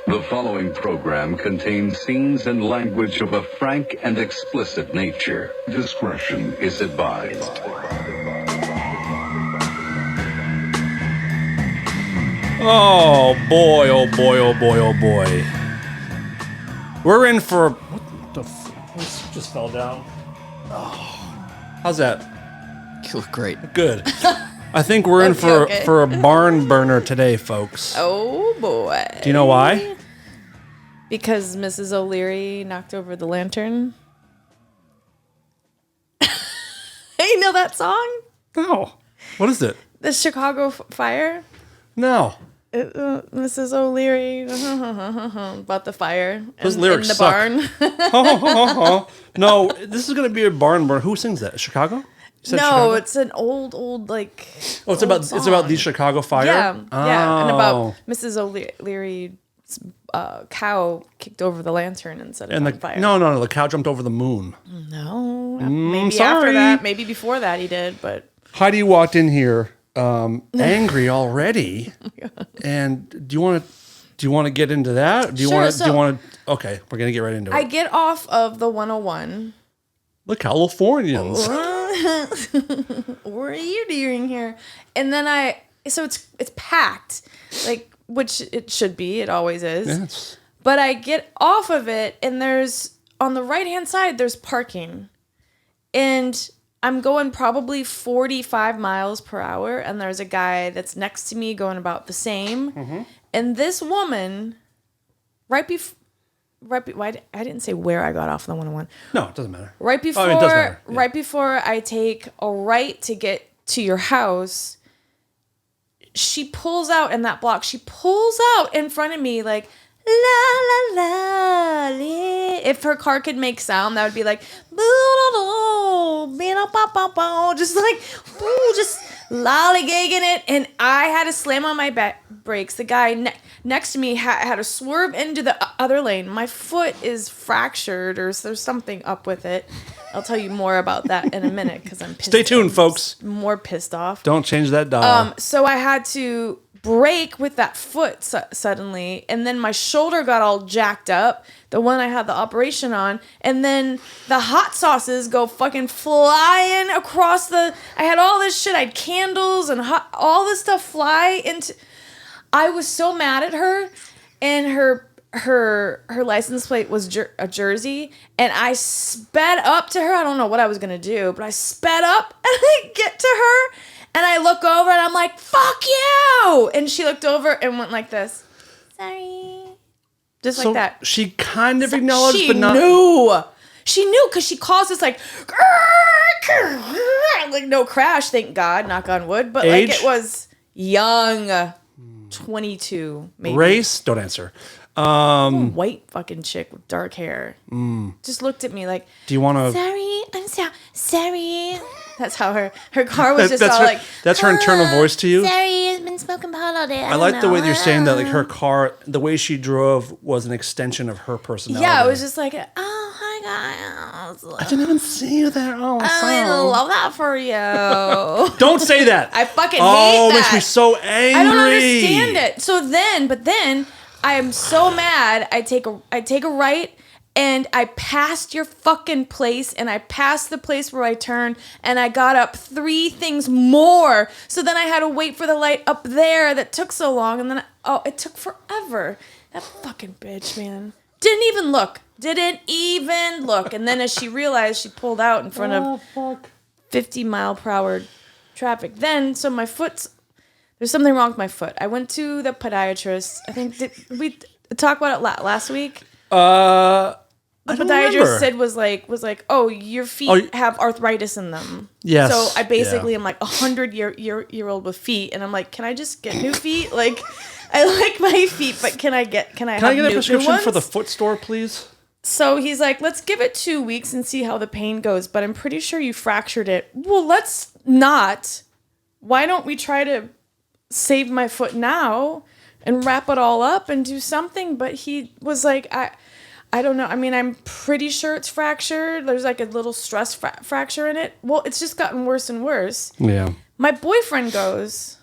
The following program contains scenes and language of a frank and explicit nature. Discretion is advised. Oh boy, oh boy, oh boy, oh boy. We're in for... What the f... just fell down. Oh. How's that? You look great. Good. I think we're in for a barn burner today, folks. Oh boy. Do you know why? Because Mrs. O'Leary knocked over the lantern. You know that song? No. What is it? The Chicago fire? No. Mrs. O'Leary about the fire Those in lyrics the suck. barn. No, this is going to be a barn burner. Who sings that? Chicago? You said No, Chicago? it's an old like. Oh, it's about the Chicago fire. Yeah, yeah, and Oh. about Mrs. O'Leary's cow kicked over the lantern and set it on fire. No, the cow jumped over the moon. No, maybe sorry. after that, maybe before that he did, but Heidi walked in here angry already. And do you want to get into that? Do you want to? Okay, we're gonna get right into it. I get off of the 101. The Californians. What are you doing here? And then so it's packed, like, which it should be. It always is. Yes. But I get off of it, and there's on the right hand side there's parking, and I'm going probably 45 miles per hour, and there's a guy that's next to me going about the same. Mm-hmm. And this woman, I didn't say where I got off the 101. No, it doesn't matter. Right before, it does matter. Yeah. Right before I take a right to get to your house, she pulls out in that block. She pulls out in front of me like, la, la, la, la. If her car could make sound, that would be like, just like, just lollygagging it. And I had to slam on my brakes. The guy next to me had to swerve into the other lane. My foot is fractured, or there's something up with it. I'll tell you more about that in a minute because I'm pissed. Stay tuned, folks. More pissed off. Don't change that dial. So I had to brake with that foot suddenly, and then my shoulder got all jacked up, the one I had the operation on, and then the hot sauces go fucking flying across I had all this shit, I had candles and all this stuff fly into... I was so mad at her, and her license plate was a Jersey, and I sped up to her. I don't know what I was gonna do, but I sped up, and I get to her, and I look over, and I'm like, "Fuck you!" And she looked over and went like this, "Sorry," just like that. She kind of acknowledged, but not. She knew because she calls us like no crash, thank God, knock on wood. But Age? like it was young, 22 maybe. Race? Don't answer. White fucking chick with dark hair. Just looked at me like, do you want to? Sorry, I'm sorry. That's how her car was just all like. That's her internal voice to you. Sorry, I've been smoking pot all day. I like the way that you're saying that, like her car, the way she drove was an extension of her personality. Yeah, it was just like, oh, hi guys. I didn't even see you there. Oh, I love that for you. Don't say that. I fucking hate that. Oh, that. it makes me so angry. I don't understand it. But then I am so mad. I take a right, and I passed your fucking place, and I passed the place where I turned, and I got up 3 things more. So then I had to wait for the light up there that took so long, and then it took forever. That fucking bitch, man. Didn't even look. And then as she realized, she pulled out in front of 50 mile per hour traffic. Then, so my foot's... There's something wrong with my foot. I went to the podiatrist. I think, did we talk about it last week? The podiatrist said was like, oh, your feet have arthritis in them. Yes. So I basically am like 100-year-old with feet, and I'm like, can I just get new feet? Like, I like my feet, but can I get a prescription for the foot store, please? So he's like, let's give it 2 weeks and see how the pain goes, but I'm pretty sure you fractured it. Well, let's not. Why don't we try to save my foot now and wrap it all up and do something? But he was like, I don't know. I mean, I'm pretty sure it's fractured. There's like a little stress fracture in it. Well, it's just gotten worse and worse. Yeah. My boyfriend goes,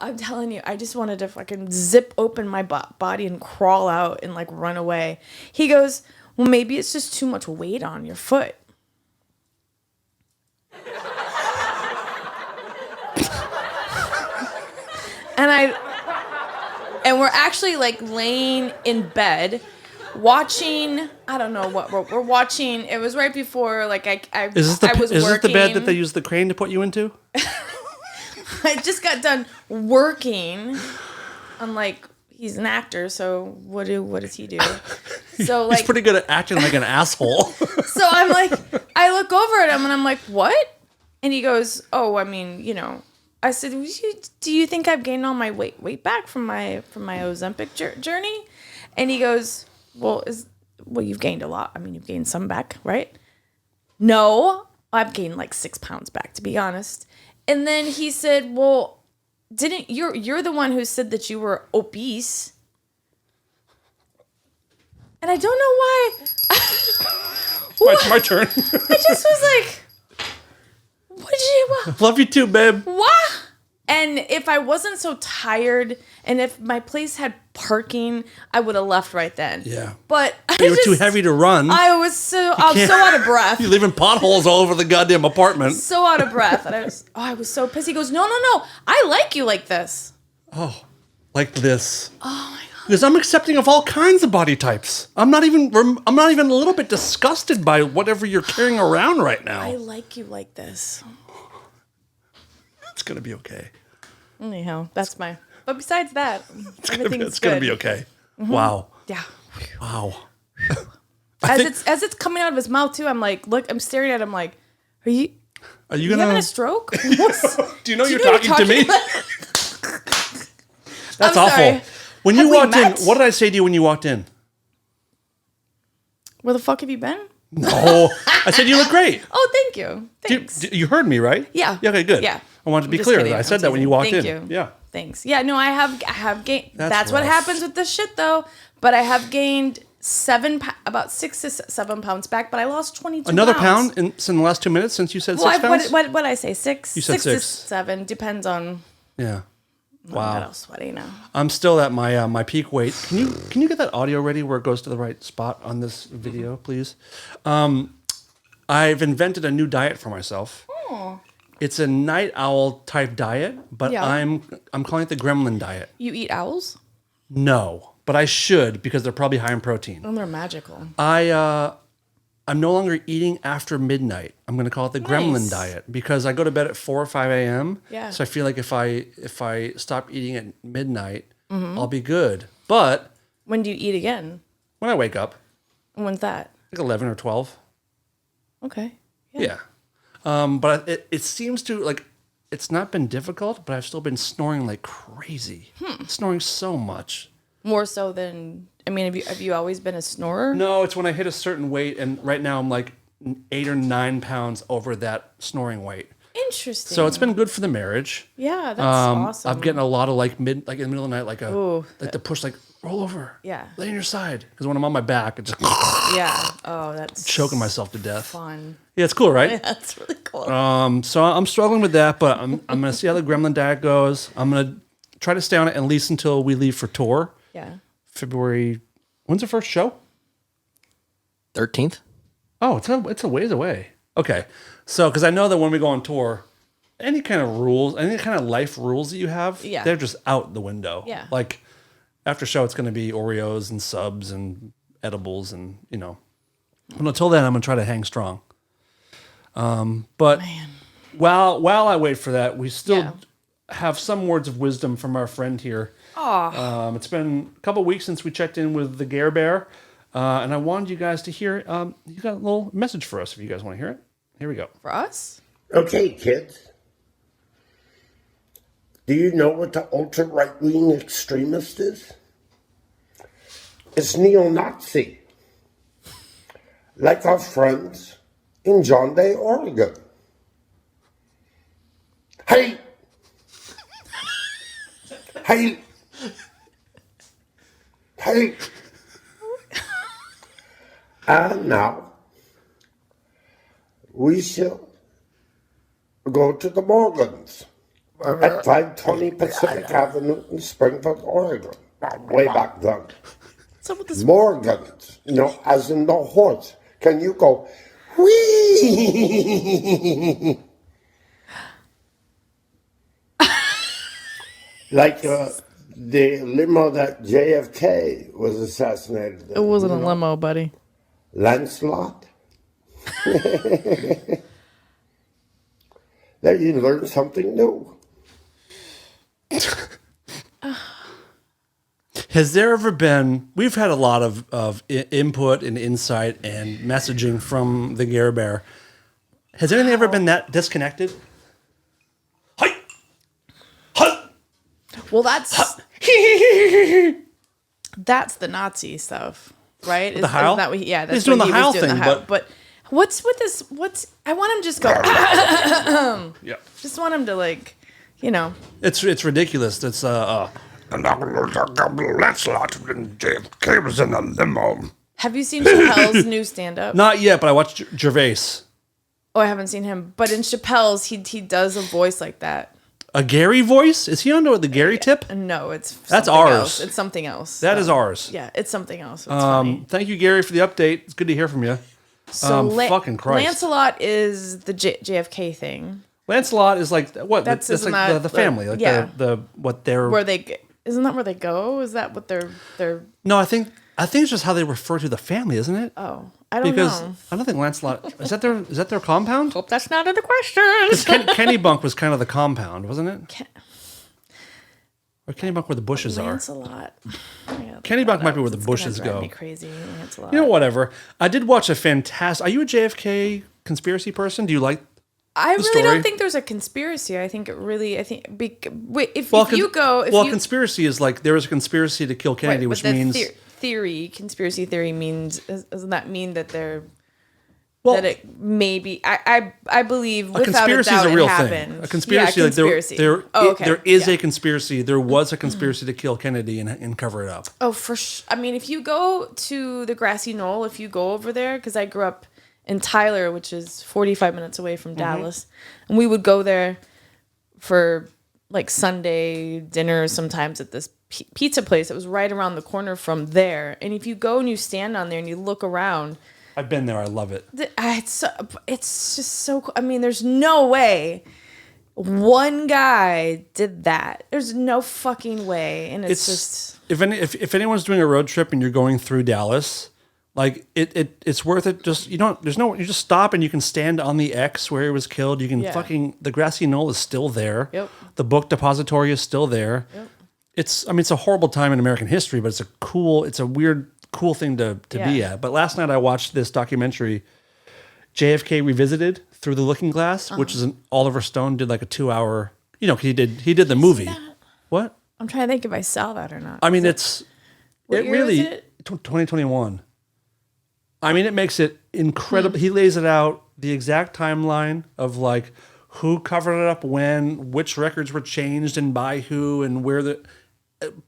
I'm telling you, I just wanted to fucking zip open my body and crawl out and like run away. He goes, well, maybe it's just too much weight on your foot. And we're actually like laying in bed watching, I don't know what we're watching. It was right before like I was working. Is this the bed that they used the crane to put you into? I just got done working. I'm like, he's an actor, so what does he do? So like he's pretty good at acting like an asshole. So I'm like, I look over at him and I'm like, what? And he goes, oh, I mean, you know. I said, do you think I've gained all my weight back from my Ozempic journey? And he goes, well, you've gained a lot. I mean, you've gained some back, right? No, I've gained like 6 pounds back, to be honest. And then he said, well, didn't you're the one who said that you were obese? And I don't know why. My turn. I just was like, what did you... Love you too, babe. What? And if I wasn't so tired, and if my place had parking, I would have left right then. Yeah. But You were too heavy to run. I was so out of breath. You're leaving potholes all over the goddamn apartment. So out of breath. And I was so pissed. He goes, no. I like you like this. Oh, like this. Oh my God. Because I'm accepting of all kinds of body types. I'm not even a little bit disgusted by whatever you're carrying around right now. I like you like this. It's gonna be okay. Anyhow, that's my... But besides that, everything's It's gonna be okay. Mm-hmm. Wow. Yeah. Wow. As it's coming out of his mouth too, I'm like, look, I'm staring at him like, are you having a stroke? Do you know you're talking to me? That's awful. Sorry. When you walked in, what did I say to you when you walked in? Where the fuck have you been? No. I said you look great. Oh, thank you. Thanks. You heard me, right? Yeah. Okay, good. Yeah. I wanted to be Just clear. kidding. I said that when you walked in. Thank you. Yeah. Thanks. Yeah, no, I have gained. That's what rough. happens with this shit though. But I have gained about 6 to 7 pounds back, but I lost 22 Another pounds. pound in the last 2 minutes since you said 6 pounds? What did I say? 6? You said 6 6. to 7. Depends on... Yeah. Wow. I'm a little sweaty now. I'm still at my peak weight. Can you get that audio ready where it goes to the right spot on this video, please? I've invented a new diet for myself. Oh. It's a night owl type diet, but Yeah. I'm calling it the Gremlin diet. You eat owls? No, but I should because they're probably high in protein. Oh, they're magical. I'm no longer eating after midnight. I'm going to call it the Gremlin diet because I go to bed at 4 or 5 a.m. Yeah. So I feel like if I stop eating at midnight, I'll be good. But When do you eat again? when I wake up, And when's that? like 11 or 12. Okay. Yeah. But it seems to, like, it's not been difficult, but I've still been snoring like crazy. Snoring so much. More so than... I mean, have you always been a snorer? No, it's when I hit a certain weight, and right now I'm like 8 or 9 pounds over that snoring weight. Interesting. So it's been good for the marriage. Yeah, that's awesome. I'm getting a lot of like in the middle of the night, like the push, like roll over, Yeah. lay on your side. Because when I'm on my back, it's just Yeah. Oh, that's... choking myself to death. fun. Yeah, it's cool, right? Yeah, that's really cool. So I'm struggling with that, but I'm gonna see how the Gremlin diet goes. I'm gonna try to stay on it at least until we leave for tour. Yeah. February. When's the first show? 13th. Oh, it's a ways away. Okay, so because I know that when we go on tour, any kind of rules, any kind of life rules that you have, Yeah. they're just out the window. Yeah. Like after show, it's going to be Oreos and subs and edibles and But until then, I'm going to try to hang strong. But while I wait for that, we still have some words of wisdom from our friend here. It's been a couple weeks since we checked in with the Gare Bear, and I wanted you guys to hear. You got a little message for us if you guys want to hear it. Here we go. For us? Okay, kids. Do you know what the ultra-right-wing extremist is? It's neo-Nazi. Like our friends in John Day, Oregon. Hey! Hey! Hey! And now, we shall go to the Morgans at 520 Pacific Avenue in Springfield, Oregon. Way back then. What's up with this? More guns, as in the horse. Can you go, whee? Like the limo that JFK was assassinated in. It wasn't a limo, buddy. Lancelot. There you learn something new. Has there ever been? We've had a lot of input and insight and messaging from the Gare Bear. Has anything ever been that disconnected? Hi, hi. Well, that's the Nazi stuff, right? The Heil? Isn't that what that's He's doing what the he was Heil doing, thing, but what's with this? I want him to just go. Yeah, Just want him to it's ridiculous. It's Lancelot and JFK was in a limo. Have you seen Chappelle's new stand-up? not yet, but I watched Gervais. Oh, I haven't seen him. But in Chappelle's, he does a voice like that. A Gary voice? Is he on the Gary tip? No, it's That's something ours. else. It's something else. That is ours. Yeah, it's something else. It's funny. Thank you, Gary, for the update. It's good to hear from you. So fucking Christ. Lancelot is the JFK thing. Lancelot is like what? That's That's like isn't the that family, like yeah. the what they're. Where they isn't that where they go? Is that what they're? No, I think it's just how they refer to the family, isn't it? Oh, I don't Because know. I don't think Lancelot is that their compound? Hope that's not in the question. Kenny Bunk was kind of the compound, wasn't it? Or Kenny Bunk where the bushes are. Lancelot. Kenny Bunk might be where the bushes go. Me crazy, Lancelot. You know, whatever. I did watch a fantastic. Are you a JFK conspiracy person? Do you like? I really story? don't think there's a conspiracy. I think if conspiracy is like there is a conspiracy to kill Kennedy, right, which but the means conspiracy theory means doesn't that mean that they're well, that it maybe I believe a without conspiracy a doubt is a real it thing. happened. A conspiracy, yeah, like conspiracy. there is a conspiracy. There was a conspiracy to kill Kennedy and cover it up. Oh, for sure. I mean, if you go to the grassy knoll, if you go over there, because I grew up in Tyler, which is 45 minutes away from Dallas, and we would go there for like Sunday dinner sometimes at this pizza place that was right around the corner from there. And if you go and you stand on there and you look around, I've been there. I love it. it's just so cool. I mean, there's no way one guy did that. There's no fucking way. And it's just if anyone's doing a road trip and you're going through Dallas, like it's worth it. Just you just stop and you can stand on the X where he was killed. You can the grassy knoll is still there. Yep. The book depository is still there. Yep. It's a horrible time in American history, but it's a weird cool thing to be at. But last night I watched this documentary, JFK Revisited Through the Looking Glass, which is Oliver Stone did like a 2-hour. You know, he did the movie. What? I'm trying to think if I saw that or not. I mean, What year was it? 2021. I mean, it makes it incredible. He lays it out, the exact timeline of like who covered it up when, which records were changed and by who, and where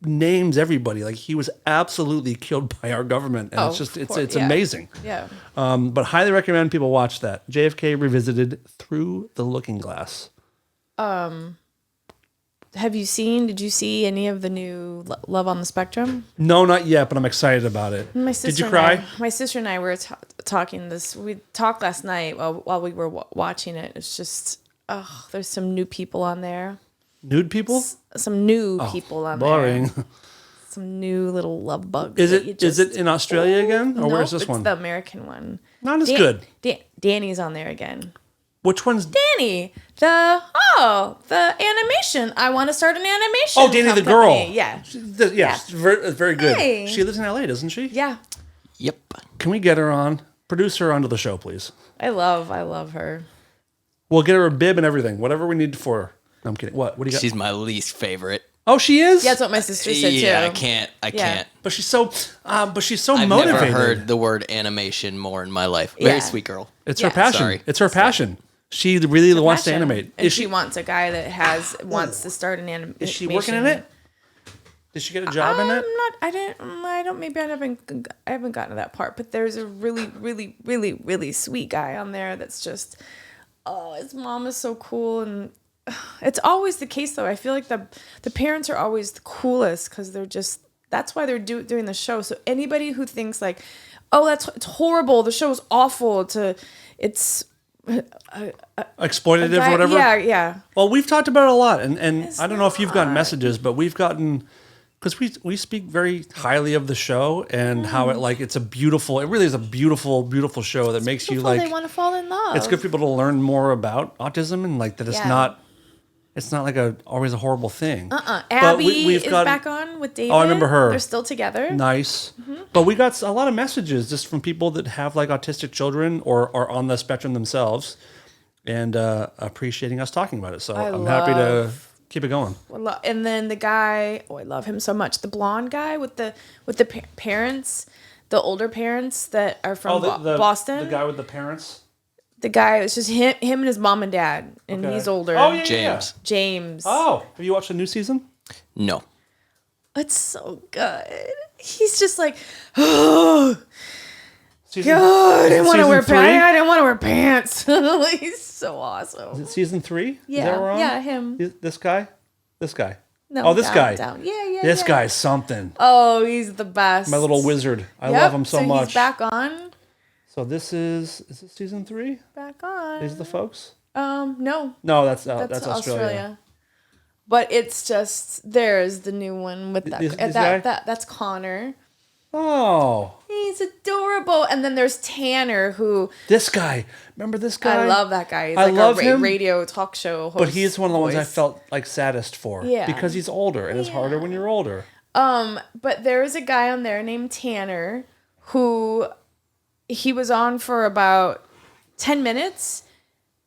names everybody. Like he was absolutely killed by our government, and it's amazing. Yeah. But highly recommend people watch that. JFK Revisited Through the Looking Glass. Did you see any of the new Love on the Spectrum? No, not yet, but I'm excited about it. Did you cry? My sister and I were talking this. We talked last night while we were watching it. It's just, there's some new people on there. Nude people? Some new people on boring. there. Some new little love bugs. Is it in Australia again? Or where's this one? It's the American one. Not as good. Danny's on there again. Which one's Danny? The animation. I want to start an animation. Oh, Danny the girl. Yeah. It's very good. Hey. She lives in LA, doesn't she? Yeah. Yep. Can we get her on? Produce her onto the show, please. I love her. We'll get her a bib and everything. Whatever we need for her. No, I'm kidding. What do you got? She's my least favorite. Oh, she is? Yeah, that's what my sister said too. Yeah, I can't. But she's so I've motivated. never heard the word animation more in my life. Very sweet girl. It's her passion. Sorry. It's her passion. She really wants to animate. And she wants a guy that wants to start an animation. Is she working in it? Did she get a job in it? I haven't gotten to that part, but there's a really, really, really, really sweet guy on there that's just, his mom is so cool, and it's always the case though. I feel like the parents are always the coolest because they're just that's why they're doing the show. So anybody who thinks like, oh, it's horrible, the show is awful, it's exploitative or whatever. Yeah. Well, we've talked about it a lot, and I don't know if you've gotten messages, but we've gotten because we speak very highly of the show and how it really is a beautiful show that makes you like they want to fall in love. It's good for people to learn more about autism and like that it's not like always a horrible thing. Abby is back on with David. Oh, I remember her. They're still together. Nice. But we got a lot of messages just from people that have like autistic children or are on the spectrum themselves and appreciating us talking about it. So I'm happy to keep it going. And then the guy, I love him so much. The blonde guy with the parents, the older parents that are from Boston. The guy with the parents. The guy, it's just him and his mom and dad, and he's older. Oh, yeah, James. Yeah. James. Oh, have you watched the new season? No. It's so good. He's just like, oh, God, I didn't want to wear pants. I didn't want to wear pants. He's so awesome. Is it season 3? Yeah, is that wrong? Yeah, him. This guy? No, oh, this guy. Yeah. This guy's something. Oh, he's the best. My little wizard. I love him so much. He's back on. So this is this season 3? Back on. These are the folks? No. No, that's Australia. But it's just there's the new one with that's Connor. Oh. He's adorable. And then there's Tanner who this guy. Remember this guy? I love that guy. He's I like love a him, radio talk show host. But he's one of the ones I felt like saddest for. Yeah. Because he's older and it's harder when you're older. But there is a guy on there named Tanner who he was on for about 10 minutes,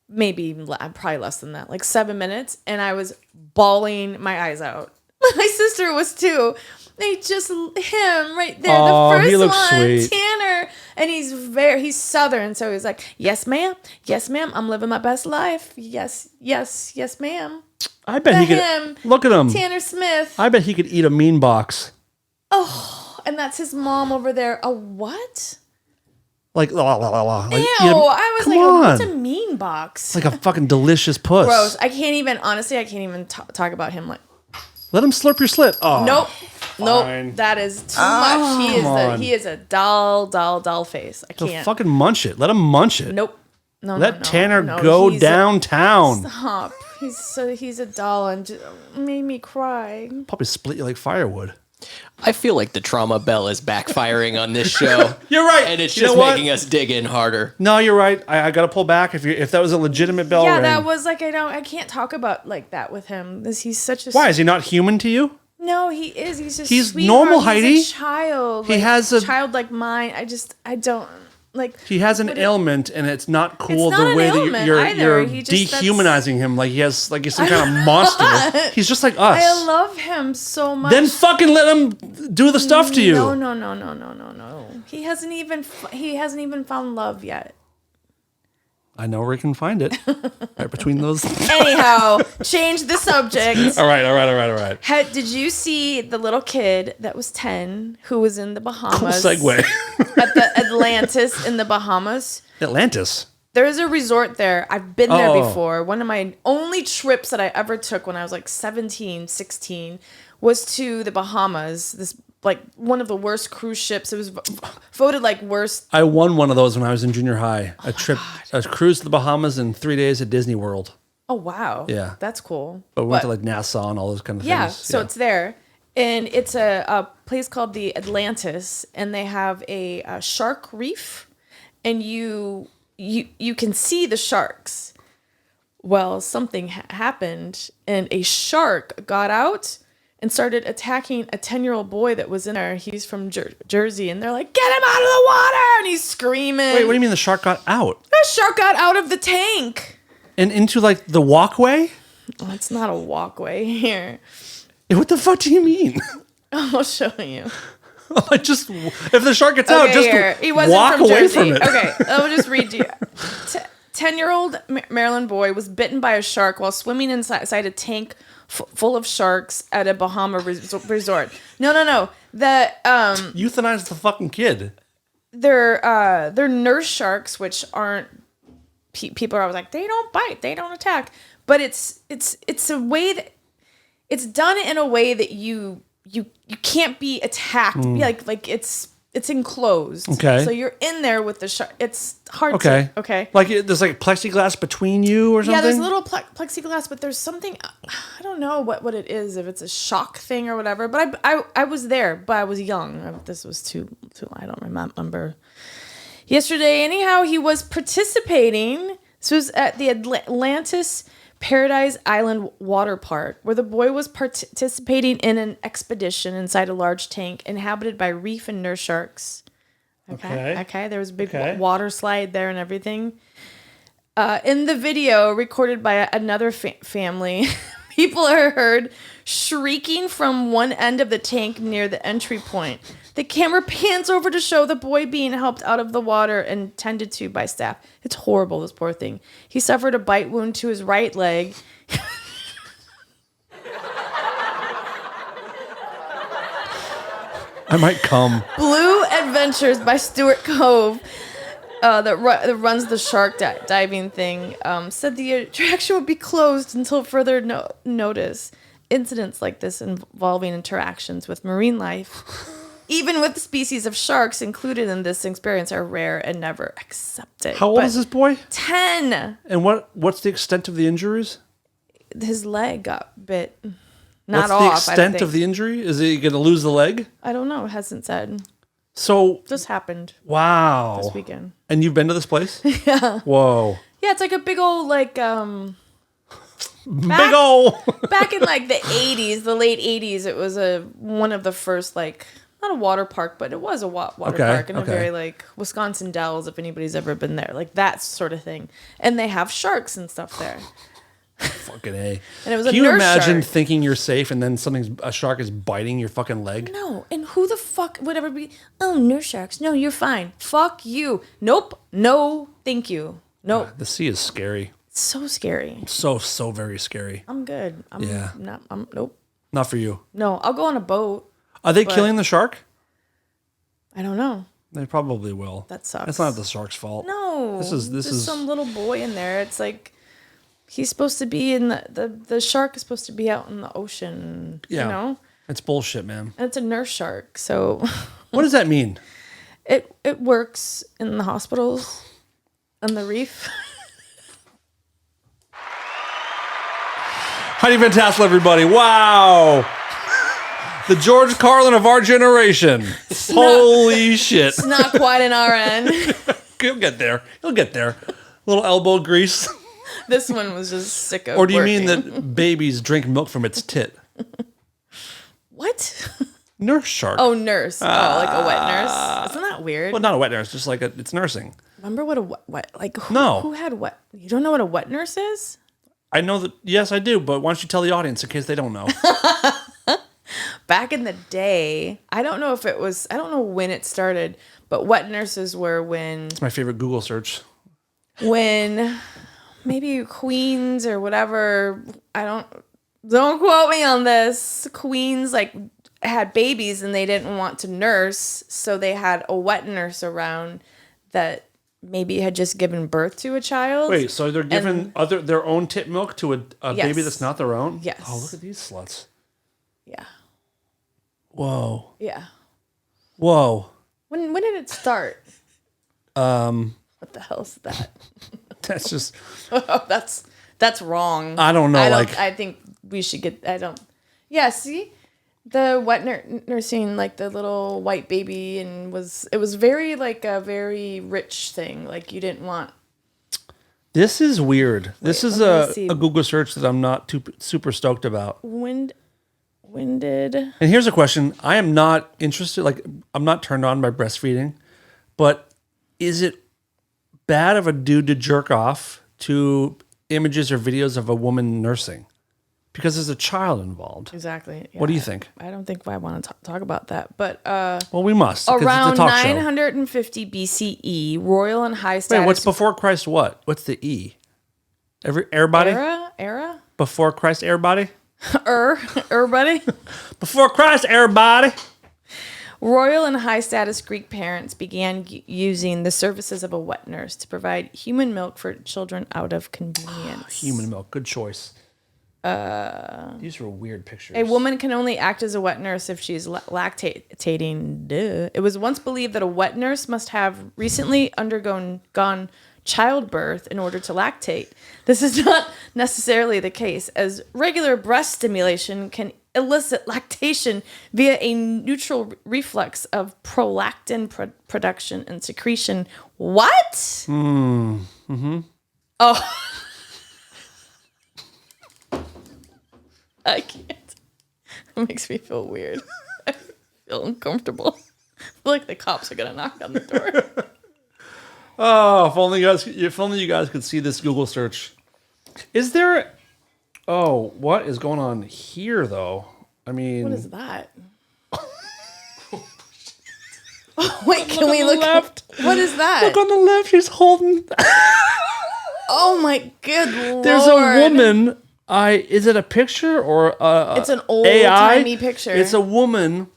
probably less than that, like 7 minutes, and I was bawling my eyes out. My sister was too. They just him right there, the first he looks one, sweet. Tanner, and he's Southern, so he's like, yes, ma'am, I'm living my best life. Yes, ma'am. I bet he could. Look at him, Tanner Smith. I bet he could eat a mean box. Oh, and that's his mom over there. A what? Like, ew, I was like, what's a mean box? Like a fucking delicious puss. Gross. I can't even talk about him. Like, let him slurp your slit. Oh, nope. fine. Nope. That is too much. He is a doll face. I can't. So fucking munch it. Let him munch it. Nope. No. Let Tanner go downtown. Stop. He's a doll and just made me cry. Probably split you like firewood. I feel like the trauma bell is backfiring on this show. You're right. And it's just making us dig in harder. No, you're right. I got to pull back. If that was a legitimate bell ring. That was like, I can't talk about like that with him. He's such a... Why? Is he not human to you? No, he is. He's just He's sweetheart. normal, Heidi. He's a child. He has a childlike mind. I don't... Like, he has an ailment, and it's not cool the way that you're dehumanizing him. Like he's some kind of monster. He's just like us. I love him so much. Then fucking let him do the stuff to you. No. He hasn't even found love yet. I know where he can find it. Right between those. Anyhow, change the subject. All right. Did you see the little kid that was 10 who was in the Bahamas? Cool segue. At the Atlantis in the Bahamas? Atlantis? There's a resort there. I've been there before. One of my only trips that I ever took when I was like 17, 16 was to the Bahamas. This like one of the worst cruise ships. It was voted like worst. I won one of those when I was in junior high. A cruise to the Bahamas and 3 days at Disney World. Oh, wow. Yeah. That's cool. But we went to like Nassau and all those kind of things. Yeah, so it's there. And it's a place called the Atlantis, and they have a shark reef, and you can see the sharks. Well, something happened, and a shark got out and started attacking a 10-year-old boy that was in there. He's from Jersey, and they're like, get him out of the water! And he's screaming. Wait, what do you mean the shark got out? The shark got out of the tank. And into like the walkway? Oh, it's not a walkway here. What the fuck do you mean? I'll show you. If the shark gets out, just here. He wasn't walk from away Jersey. from it. Okay, I'll just read to you. 10-year-old Maryland boy was bitten by a shark while swimming inside a tank full of sharks at a Bahama resort. No. Euthanize the fucking kid. They're nurse sharks, which aren't... People are always like, they don't bite, they don't attack. but it's a way that it's done in a way that you can't be attacked. Like it's enclosed. Okay. So you're in there with the shark. It's hard Okay. to... Okay. Like there's like plexiglass between you or something? Yeah, there's a little plexiglass, but there's something... I don't know what it is, if it's a shock thing or whatever. But I was there, but I was young. This was too... I don't remember. Yesterday, anyhow, he was participating. This was at the Atlantis Paradise Island Water Park, where the boy was participating in an expedition inside a large tank inhabited by reef and nurse sharks. Okay. There was a big water slide there and everything. In the video recorded by another family, people are heard shrieking from one end of the tank near the entry point. The camera pans over to show the boy being helped out of the water and tended to by staff. It's horrible, this poor thing. He suffered a bite wound to his right leg. I might come. Blue Adventures by Stuart Cove, that runs the shark diving thing, said the attraction would be closed until further notice. Incidents like this involving interactions with marine life, even with species of sharks included in this experience, are rare and never accepted. How old is this boy? 10. And what's the extent of the injuries? His leg got bit. Not What's off. the extent of the injury? Is he going to lose the leg? I don't know. It hasn't said. So Just happened wow. this weekend. And you've been to this place? Yeah. Whoa. Yeah, it's like a big old Big ol'. Back in like the 80s, the late 80s, it was one of the first, like, not a water park, but it was a water park in a very like Wisconsin Dells, if anybody's ever been there, like that sort of thing. And they have sharks and stuff there. Fucking A. And it was Can a you nurse imagine shark. thinking you're safe and then a shark is biting your fucking leg? No, and who the fuck would ever be, oh, nurse sharks, no, you're fine. Fuck you. Nope. No, thank you. Nope. The sea is scary. It's so scary. So very scary. I'm good. Nope. Not for you. No, I'll go on a boat. Are they killing the shark? I don't know. They probably will. That sucks. It's not the shark's fault. No. This is some little boy in there. It's like he's supposed to be in the shark is supposed to be out in the ocean. Yeah. You know? It's bullshit, man. And it's a nurse shark, so What does that mean? it works in the hospitals on the reef. Heidi Fantastic, everybody. Wow. The George Carlin of our generation. Holy shit. It's not quite an RN. He'll get there. He'll get there. Little elbow grease. This one was just sicko. Or do you mean that babies drink milk from its tit? What? Nurse shark. Oh, nurse. Oh, like a wet nurse. Isn't that weird? Well, not a wet nurse, just like it's nursing. Remember what a wet like who, No. who had wet? You don't know what a wet nurse is? I know that, yes, I do, but why don't you tell the audience in case they don't know? Back in the day, I don't know when it started, but wet nurses were when It's my favorite Google search. Maybe queens or whatever, don't quote me on this. Queens like had babies and they didn't want to nurse, so they had a wet nurse around that maybe had just given birth to a child. Wait, so they're giving their own tit milk to a Yes. baby that's not their own? Yes. Oh, look at these sluts. Yeah. Whoa. Yeah. Whoa. When did it start? What the hell is that? That's just, That's wrong. I don't know. I think we should get. Yeah. See, the wet nursing, like the little white baby, and it was very like a very rich thing. Like you didn't want. this is weird. This is let me a see. Google search that I'm not super stoked about. When did? And here's a question. I am not interested, like, I'm not turned on by breastfeeding, but is it bad of a dude to jerk off to images or videos of a woman nursing? Because there's a child involved. Exactly. What do yeah. you think? I don't think I want to talk about that, but Well, we must. 'Cause around it's a talk show. 950 BCE, royal and high status. Wait, what's before Christ what? What's the E? Everybody? Era? Before Christ, everybody? Everybody? Before Christ, everybody. Royal and high-status Greek parents began using the services of a wet nurse to provide human milk for children out of convenience. Human milk, good choice. These were weird pictures. A woman can only act as a wet nurse if she's lactating. Duh. It was once believed that a wet nurse must have recently gone childbirth in order to lactate. This is not necessarily the case, as regular breast stimulation can elicit lactation via a neutral reflex of prolactin production and secretion. What? Mm-hmm. Oh. I can't. It makes me feel weird. I feel uncomfortable. I feel like the cops are gonna knock on the door. Oh, if only you guys could see this Google search. Is there? Oh, what is going on here, though? I mean, What is that? Oh, wait, can we look? Left. What is that? Look on the left. She's holding. Oh my good lord! There's a woman. Is it a picture or It's an old AI? timey picture. It's a woman.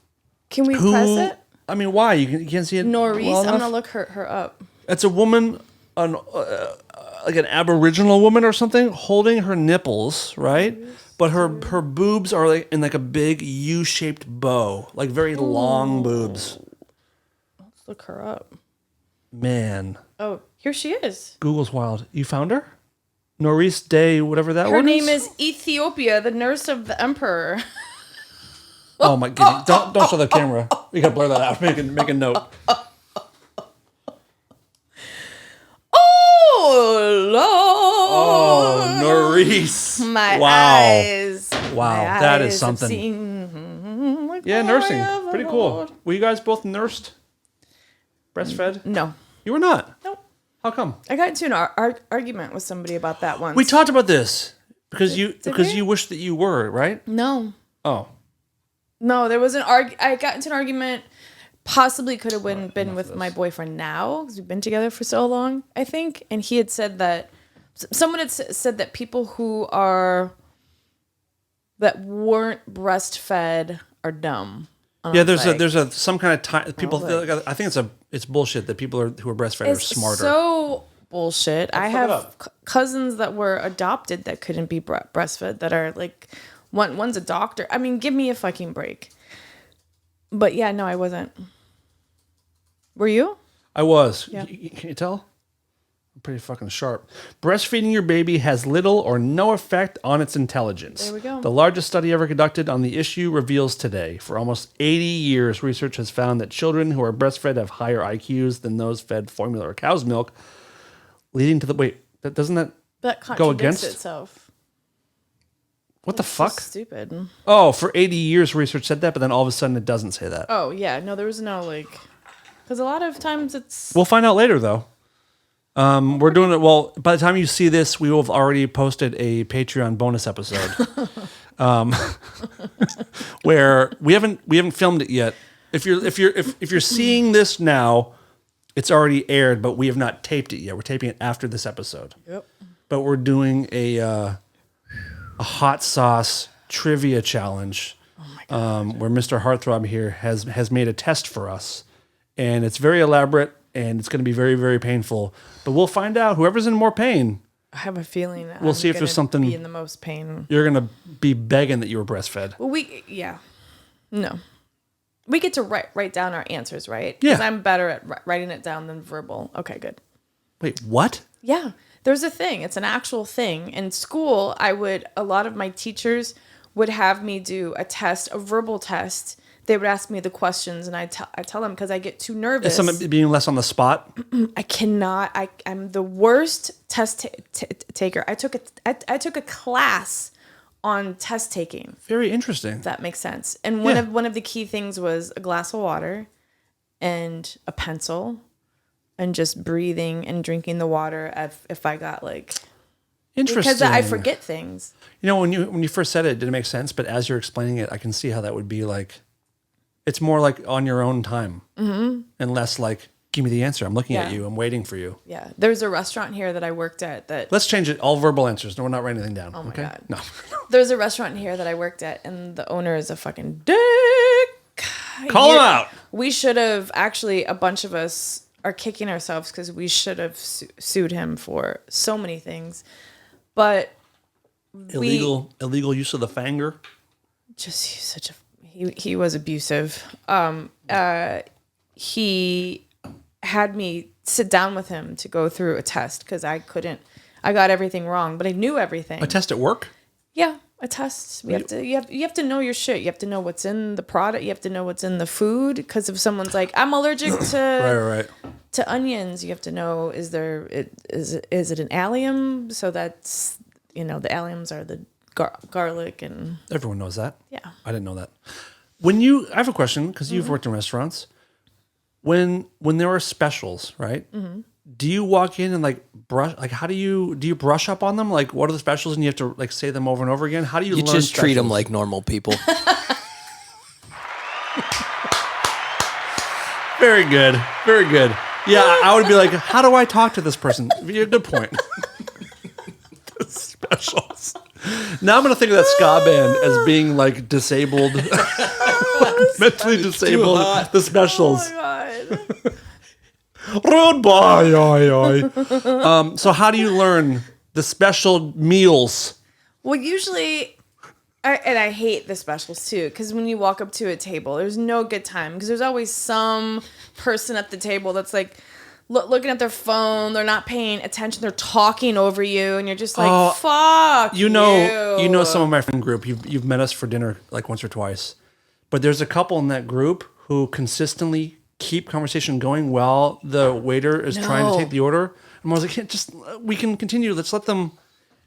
Can we who, press it? I mean, why? You can't see it. Norris, well I'm enough? gonna look her up. It's a woman, like an Aboriginal woman or something, holding her nipples, right? But her boobs are like in like a big U-shaped bow, like very long boobs. Let's look her up. Man, Oh, here she is. Google's wild. You found her? Norris Day, whatever that Her word name is Ethiopia, the nurse of the emperor. Oh my goodness! Don't show the camera. We gotta blur that out. Make a note. Oh Lord! Oh, Norris! My wow. eyes. Wow, My that eyes is have something. seen the Yeah, glory nursing, of the pretty cool. Lord. Were you guys both nursed? Breastfed? No, You were not. nope. How come? I got into an argument with somebody about that once. We talked about this because we? you wish that you were, right? No, Oh, no. There was an I got into an argument. Possibly could have been with my boyfriend now because we've been together for so long. I think, and he had said that someone had said that people that weren't breastfed are dumb. yeah. There's some kind of time. People, I think it's bullshit that people who are breastfed are It's smarter. so bullshit. I look it have up. cousins that were adopted that couldn't be breastfed that are like, one's a doctor. I mean, give me a fucking break. But yeah, no, I wasn't. Were you? I was. Yeah. Can you tell? I'm pretty fucking sharp. Breastfeeding your baby has little or no effect on its intelligence. There we go. The largest study ever conducted on the issue reveals today. For almost 80 years, research has found that children who are breastfed have higher IQs than those fed formula or cow's milk, leading to doesn't that That go contradicts against itself. What the It's so fuck? stupid. Oh, for 80 years research said that, but then all of a sudden it doesn't say that. Oh yeah, no, there was no because a lot of times it's We'll find out later, though. We're doing it. Well, by the time you see this, we will have already posted a Patreon bonus episode, where we haven't filmed it yet. If you're seeing this now, it's already aired, but we have not taped it yet. We're taping it after this episode. Yep. But we're doing a hot sauce trivia challenge, where Mr. Heartthrob here has made a test for us. And it's very elaborate, and it's going to be very, very painful. But we'll find out. Whoever's in more pain, I have a feeling We'll see if there's something- be in the most pain. you're going to be begging that you were breastfed. Well, no, we get to write down our answers, right? Yeah. Because I'm better at writing it down than verbal. Okay, good. Wait, what? Yeah, there's a thing. It's an actual thing. In school, a lot of my teachers would have me do a verbal test. They would ask me the questions, and I tell them because I get too nervous. Is someone being less on the spot? I cannot. I'm the worst test taker. I took a class on test taking. Very interesting. If that makes sense. And Yeah. one of the key things was a glass of water, and a pencil, and just breathing and drinking the water if I got Interesting. because I forget things. You know, when you first said it, it didn't make sense. But as you're explaining it, I can see how that would be like. It's more like on your own time, and less like, give me the answer. I'm looking at Yeah. you. I'm waiting for you. Yeah, there's a restaurant here that I worked at that. Let's change it. All verbal answers. No, we're not writing anything down. Oh my okay? God. No. There's a restaurant here that I worked at, and the owner is a fucking dick. Call him out. we should have actually, a bunch of us are kicking ourselves because we should have sued him for so many things. But illegal use of the fanger. He was abusive. He had me sit down with him to go through a test because I got everything wrong, but I knew everything. A test at work? Yeah, a test. You have to know your shit. You have to know what's in the product. You have to know what's in the food. Because if someone's like, I'm allergic to to onions, you have to know, is it an allium? So that's, the alliums are the garlic and... Everyone knows that. Yeah. I didn't know that. I have a question, because you've worked in restaurants. When there are specials, right? Mm-hmm. Do you walk in and brush? Do you brush up on them? Like, what are the specials, and you have to say them over and over again? How do you learn just specials? treat them like normal people? Very good. Very good. Yeah, I would be like, how do I talk to this person? Good point. The specials. Now I'm going to think of that ska band as being disabled, mentally disabled. The specials. Oh my God. Rude boy. So how do you learn the special meals? Well, usually, I hate the specials too, because when you walk up to a table, there's no good time, because there's always some person at the table that's looking at their phone, they're not paying attention, they're talking over you, and you're just like, fuck you know some of my friend group, you've met us for dinner once or twice, but there's a couple in that group who consistently keep conversation going while the waiter is trying to take the order. And I was like, we can continue. Let's let them.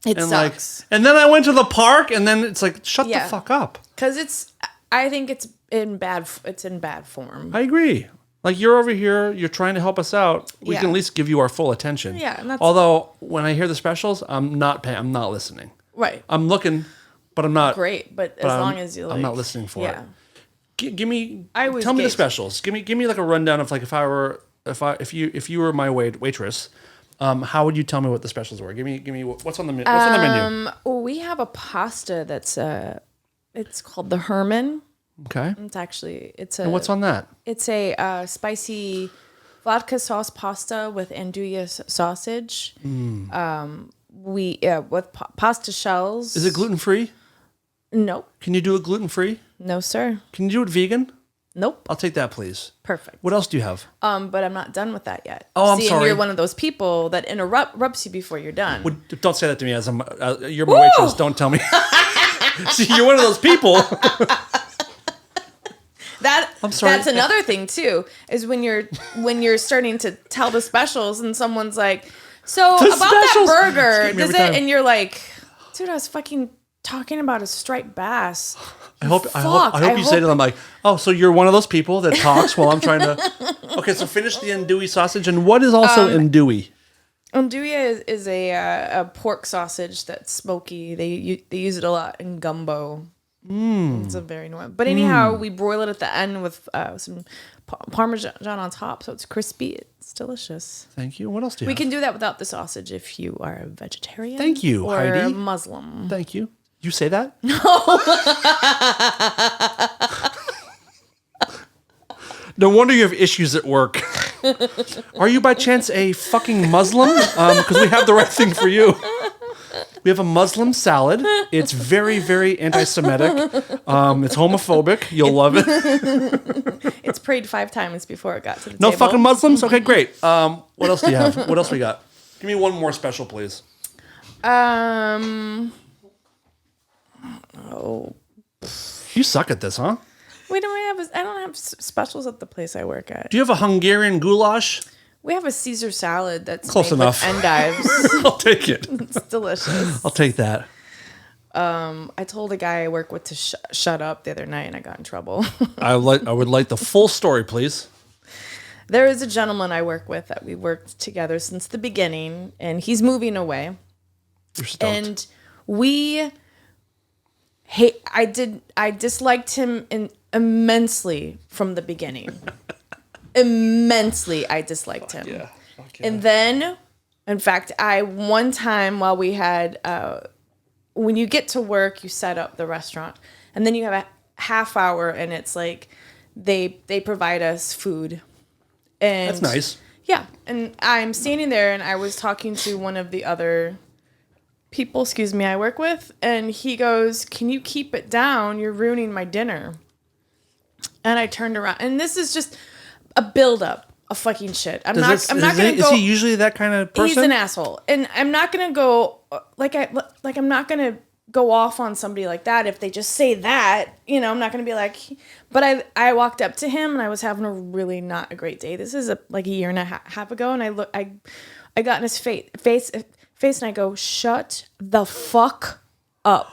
It sucks. And then I went to the park, and then it's shut the fuck up. Because I think it's in bad form. I agree. You're over here, you're trying to help us out. We can at least give you our full attention. Yeah. And that's, although when I hear the specials, I'm not listening. Right. I'm looking, but I'm not. Great, but as long as you I'm not listening for it. Give me. Tell me the specials. Give me a rundown of if you were my waitress, how would you tell me what the specials were? Give me what's on the menu. Well, we have a pasta that's it's called the Herman. Okay. And what's on that? It's a spicy vodka sauce pasta with andouille sausage. With pasta shells. Is it gluten free? No. Can you do it gluten free? No, sir. Can you do it vegan? Nope. I'll take that, please. Perfect. What else do you have? But I'm not done with that yet. Oh, I'm sorry. You're one of those people that interrupts you before you're done. Don't say that to me as you're my waitress. Don't tell me. See, you're one of those people. I'm sorry. That's another thing too, is when you're starting to tell the specials and someone's like, so the about specials. that burger, Does it? And you're like, dude, I was fucking talking about a striped bass. I hope you say to them so you're one of those people that talks while I'm trying to. Okay, so finish the andouille sausage, and what is also andouille? Andouille is a pork sausage that's smoky. They use it a lot in gumbo. It's a very normal. But anyhow, we broil it at the end with some Parmesan on top, so it's crispy. It's delicious. Thank you. What else do you have? We can do that without the sausage if you are a vegetarian. Thank you, or Heidi. a Muslim. Thank you. You say that? No. No wonder you have issues at work. Are you by chance a fucking Muslim? Because we have the right thing for you. We have a Muslim salad. It's very, very anti-Semitic. It's homophobic. You'll love it. It's prayed 5 times before it got to the No table. fucking Muslims? Okay, great. What else do you have? What else we got? Give me one more special, please. You suck at this, huh? I don't have specials at the place I work at. Do you have a Hungarian goulash? We have a Caesar salad that's Close made enough. with endives. I'll take it. It's delicious. I'll take that. I told a guy I work with to shut up the other night, and I got in trouble. I would like the full story, please. There is a gentleman I work with that we worked together since the beginning, and he's moving away. You're stoked. And I disliked him immensely from the beginning. Immensely, I disliked him. Yeah. And then, in fact, one time while we had, when you get to work, you set up the restaurant, and then you have a half hour, and it's they provide us food. And That's nice. Yeah. And I'm standing there and I was talking to one of the other people, I work with, and he goes, "Can you keep it down? You're ruining my dinner." And I turned around, and this is just a buildup of fucking shit. I'm not gonna go. Is he usually that kind of person? He's an asshole, and I'm not gonna go I'm not gonna go off on somebody like that if they just say that. I'm not gonna be like. But I walked up to him, and I was having a really not a great day. This is like a year and a half ago, and I got in his face, and I go, "Shut the fuck up."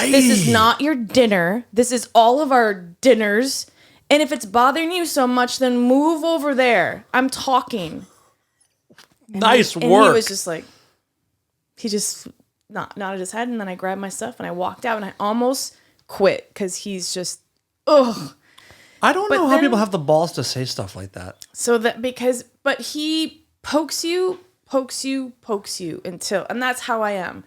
This is not your dinner. This is all of our dinners. And if it's bothering you so much, then move over there. I'm talking. Nice work. And he was just like, he just nodded his head. And then I grabbed my stuff and I walked out and I almost quit because he's just, ugh. I don't know how people have the balls to say stuff like that. But he pokes you until, and that's how I am.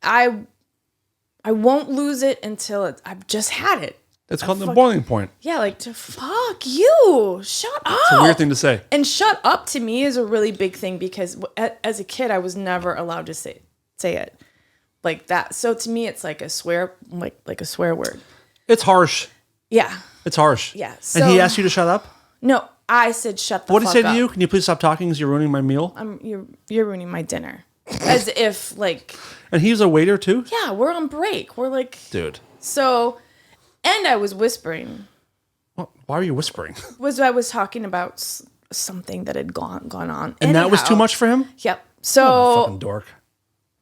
I won't lose it until I've just had it. It's called the boiling point. Yeah, like, to fuck you. Shut up. It's a weird thing to say. And shut up to me is a really big thing because as a kid, I was never allowed to say it like that. So to me, it's like a swear, like a swear word. It's harsh. Yeah. It's harsh. Yeah. And he asked you to shut up? No, I said shut the fuck up. What did he say to you? Can you please stop talking because you're ruining my meal? You're ruining my dinner. As if, like... And he was a waiter, too? Yeah, we're on break. We're like... Dude. So... And I was whispering. Well, why are you whispering? I was talking about something that had gone on. And that was too much for him? Yep. So... Oh, fucking dork.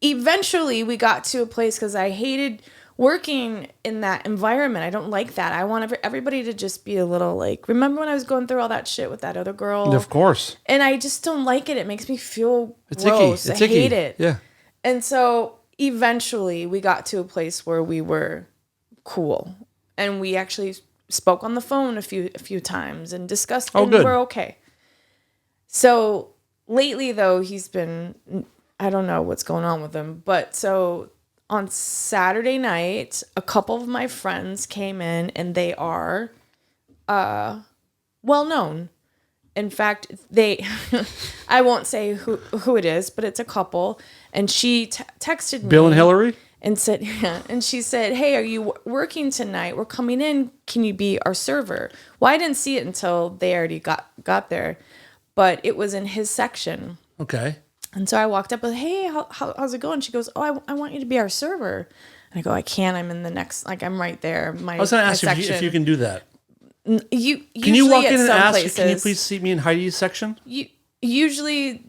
Eventually, we got to a place because I hated working in that environment. I don't like that. I want everybody to just be a little like... Remember when I was going through all that shit with that other girl? Of course. And I just don't like it. It makes me feel it's gross. Icky. It's I icky. hate it. Yeah. And so eventually we got to a place where we were cool. And we actually spoke on the phone a few times and discussed and good. we're okay. So lately though, he's been, I don't know what's going on with him, but so on Saturday night, a couple of my friends came in and they are well known. In fact, I won't say who it is, but it's a couple. And she texted me. Bill and Hillary? And said, yeah. And she said, "Hey, are you working tonight? We're coming in. Can you be our server?" Well, I didn't see it until they already got there, but it was in his section. Okay. And so I walked up with, "Hey, how's it going?" She goes, "Oh, I want you to be our server." And I go, "I can't. I'm in the next, like I'm right there." I was going to ask you if you can do that. Can you walk in and ask, places, "Can you please seat me in Heidi's section?" Usually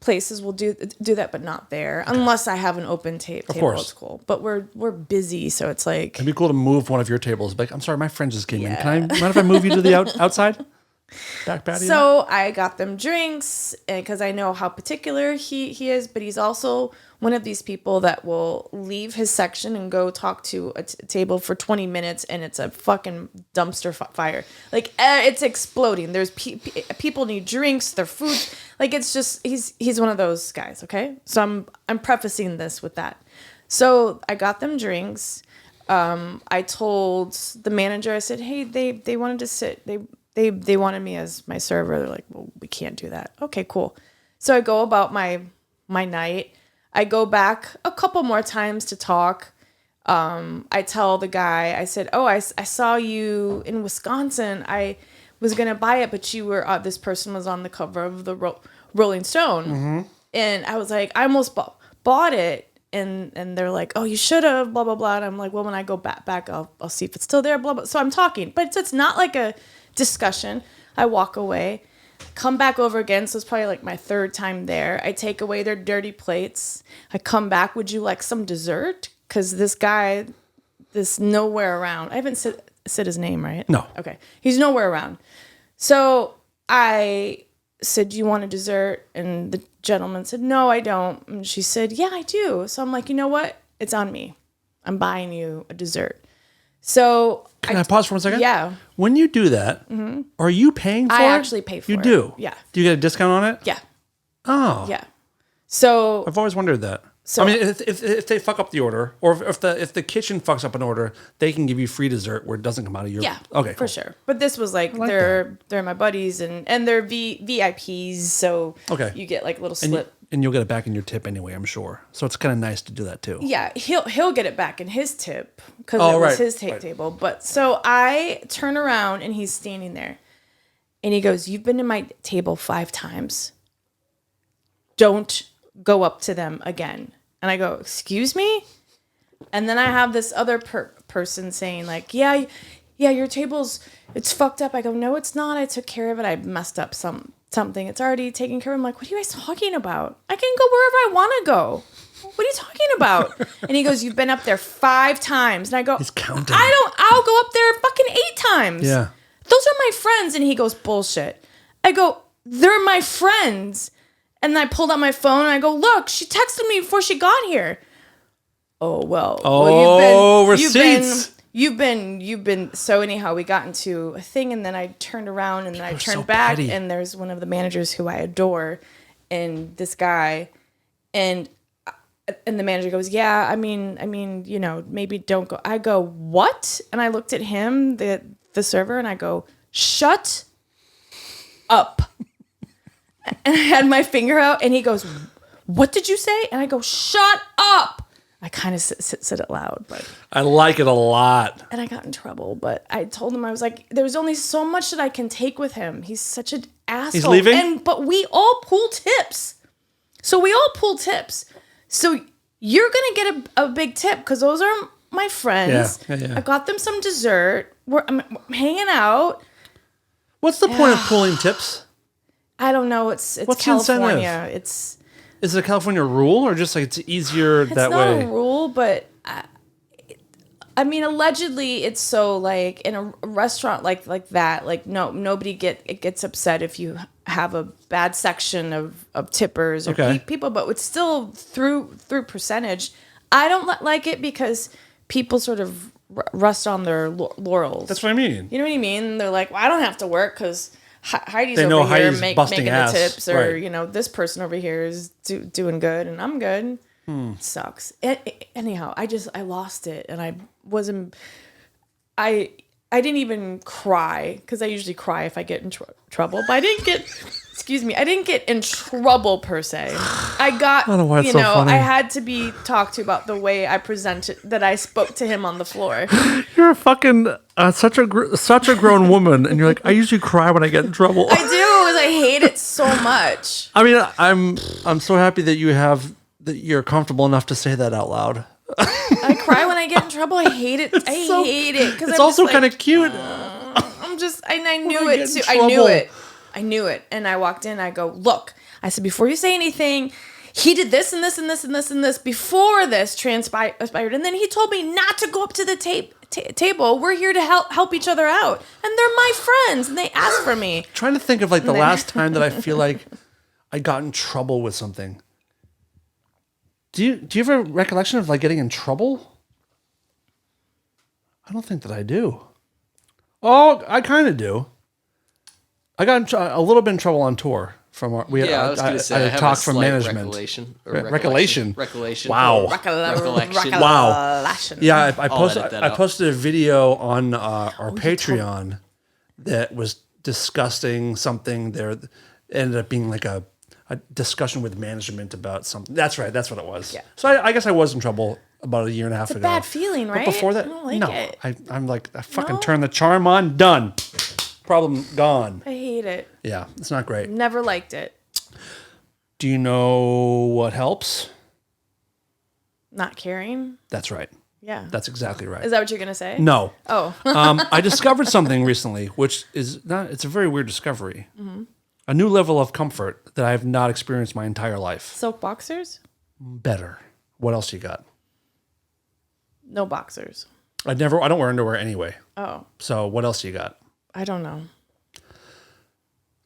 places will do that, but not there unless I have an open table. Of course, it's cool. But we're busy, so it's like it'd be cool to move one of your tables. Like, I'm sorry, my friend just came in. Can I mind if I move you to the outside back patio? So I got them drinks because I know how particular he is, but he's also one of these people that will leave his section and go talk to a table for 20 minutes and it's a fucking dumpster fire. Like it's exploding. There's people need drinks, their food. Like it's just he's one of those guys. Okay, so I'm prefacing this with that. So I got them drinks. I told the manager. I said, "Hey, they wanted to sit. They wanted me as my server." They're like, "Well, we can't do that." Okay, cool. So I go about my night. I go back a couple more times to talk. I tell the guy, I said, "Oh, I saw you in Wisconsin. I was going to buy it, but you were, this person was on the cover of the Rolling Stone." Mm-hmm. And I was like, I almost bought it. And they're like, "Oh, you should have, blah, blah, blah." And I'm like, "Well, when I go back, I'll see if it's still there, blah, blah." So I'm talking, but it's not like a discussion. I walk away, come back over again. So it's probably like my third time there. I take away their dirty plates. I come back. "Would you like some dessert?" Because this guy, this nowhere around. I haven't said his name, right? No. Okay. He's nowhere around. So I said, "Do you want a dessert?" And the gentleman said, "No, I don't." And she said, "Yeah, I do." So I'm like, "You know what? It's on me. I'm buying you a dessert." So Can I pause for 1 second? Yeah. When you do that, are you paying for it? I actually pay for it. You do? Yeah. Do you get a discount on it? Yeah. Oh. Yeah. So I've always wondered that. So I mean, if they fuck up the order, or if the kitchen fucks up an order, they can give you free dessert where it doesn't come out of your. yeah, Okay, for cool. sure. But this was like, like they're my buddies and they're VIPs, so Okay. you get like a little And, slip. and you'll get it back in your tip anyway, I'm sure. So it's kind of nice to do that too. Yeah, he'll get it back in his tip because Oh, it was right, his right. table. But so I turn around and he's standing there, and he goes, "You've been to my table 5 times. Don't go up to them again." And I go, "Excuse me?" And then I have this other person saying like, "Yeah, your it's fucked up." I go, "No, it's not. I took care of it. I messed up something. It's already taken care of." I'm like, "What are you guys talking about? I can go wherever I want to go. What are you talking about?" And he goes, "You've been up there 5 times." And I go, He's counting. I'll go up there fucking 8 times. Yeah. Those are my friends. And he goes, "Bullshit." I go, "They're my friends." And I pulled out my phone and I go, "Look, she texted me before she got here." Oh, well. Receipts. You've been. So anyhow, we got into a thing, and then I turned around, and then I People are turned so back, petty. and there's one of the managers who I adore, and this guy, and the manager goes, "Yeah, I mean, maybe don't go." I go, "What?" And I looked at him, the server, and I go, "Shut up." And I had my finger out, and he goes, "What did you say?" And I go, "Shut up." I kind of said it loud, but I like it a lot. and I got in trouble. But I told him, I was like, "There's only so much that I can take with him. He's such an asshole." He's leaving? But we all pool tips. So you're gonna get a big tip because those are my friends. Yeah. I got them some dessert. I'm hanging out. What's the point of pulling tips? I don't know. It's What's the incentive? California. Is it a California rule, or just like it's easier that not way? a rule, but I mean, allegedly, it's so like in a restaurant like that. Like nobody gets upset if you have a bad section of tippers or Okay. people, but it's still through percentage. I don't like it because people sort of rest on their laurels. That's what I mean. You know what I mean? They're like, "Well, I don't have to work because Heidi's They know over here Heidi's busting making ass. the tips," or Right. this person over here is doing good, and I'm good. It sucks. Anyhow, I lost it, and I wasn't. I didn't even cry because I usually cry if I get in trouble, but I didn't get. Excuse me, I didn't get in trouble per se. I got, don't know why it's so funny. I had to be talked to about the way I presented, that I spoke to him on the floor. You're a fucking such a grown woman, and you're like, I usually cry when I get in trouble. I do, because I hate it so much. I mean, I'm so happy that you're comfortable enough to say that out loud. I cry when I get in trouble. I hate it. I hate it because It's also kind of cute. I knew I it get in too. I knew trouble. it. I knew it. And I walked in. I go, "Look," I said, "before you say anything, he did this and this and this and this and this before this transpired. And then he told me not to go up to the table. We're here to help each other out. And they're my friends. And they asked for me." Trying to think of like the last time that I feel like I got in trouble with something. Do you have a recollection of like getting in trouble? I don't think that I do. Oh, I kind of do. I got a little bit in trouble on tour from our. I was going to say, I had have talk a from slight management. recollection. Wow. Recollection. Wow. Yeah, I I'll edit that out. posted a video on our Patreon that was discussing something. There ended up being like a discussion with management about something. That's right. That's what it was. Yeah. So I guess I was in trouble about a year and a half ago. It's a bad feeling, right? But before that, I don't like no. it. I'm like, I fucking No? turn the charm on. Done. Problem gone. I hate it. Yeah, it's not great. Never liked it. Do you know what helps? Not caring. That's right. Yeah. That's exactly right. Is that what you're going to say? No. Oh. I discovered something recently, which is not, it's a very weird discovery. Mm-hmm. A new level of comfort that I have not experienced my entire life. Silk boxers? Better. What else you got? No boxers. I don't wear underwear anyway. Oh. So what else you got? I don't know.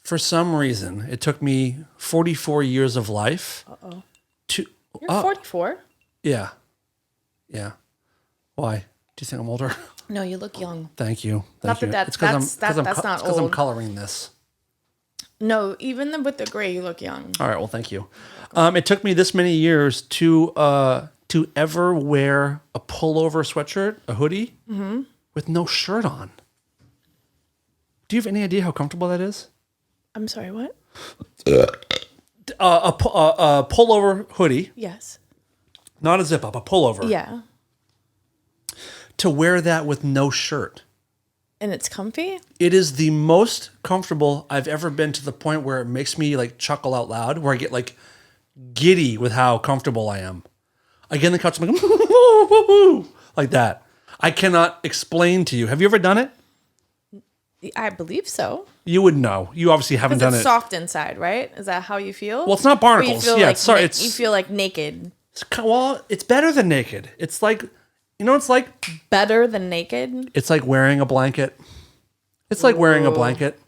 For some reason, it took me 44 years of life to. You're 44. Yeah. Yeah. Why? Do you think I'm older? No, you look young. Thank you. Not Thank you. that It's because that's not I'm old. coloring this. No, even with the gray, you look young. All right, well, thank you. It took me this many years to ever wear a pullover sweatshirt, a hoodie, with no shirt on. Do you have any idea how comfortable that is? I'm sorry, what? A pullover hoodie, Yes. not a zip up, a pullover. Yeah. To wear that with no shirt. And it's comfy? It is the most comfortable I've ever been, to the point where it makes me like chuckle out loud, where I get like giddy with how comfortable I am. I get in the couch, I'm like, like that. I cannot explain to you. Have you ever done it? I believe so. You would know. You obviously haven't Because done it's it. soft inside, right? Is that how you feel? Well, it's not Or you barnacles. feel Yeah, like sorry. you feel like naked. Well, it's better than naked. It's like, you know, it's like Better than naked? It's like wearing a blanket. It's like wearing a blanket.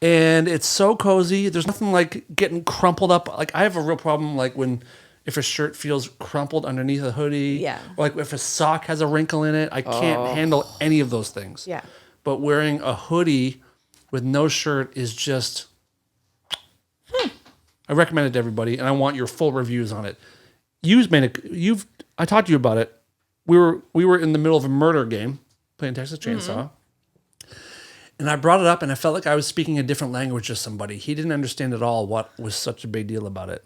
And it's so cozy. There's nothing like getting crumpled up. Like, I have a real problem like if a shirt feels crumpled underneath a hoodie. Yeah. Or like if a sock has a wrinkle in it. I can't handle any of those things. Yeah. But wearing a hoodie with no shirt is just... I recommend it to everybody, and I want your full reviews on it. I talked to you about it. We were in the middle of a murder game, playing Texas Chainsaw. And I brought it up, and I felt like I was speaking a different language to somebody. He didn't understand at all what was such a big deal about it.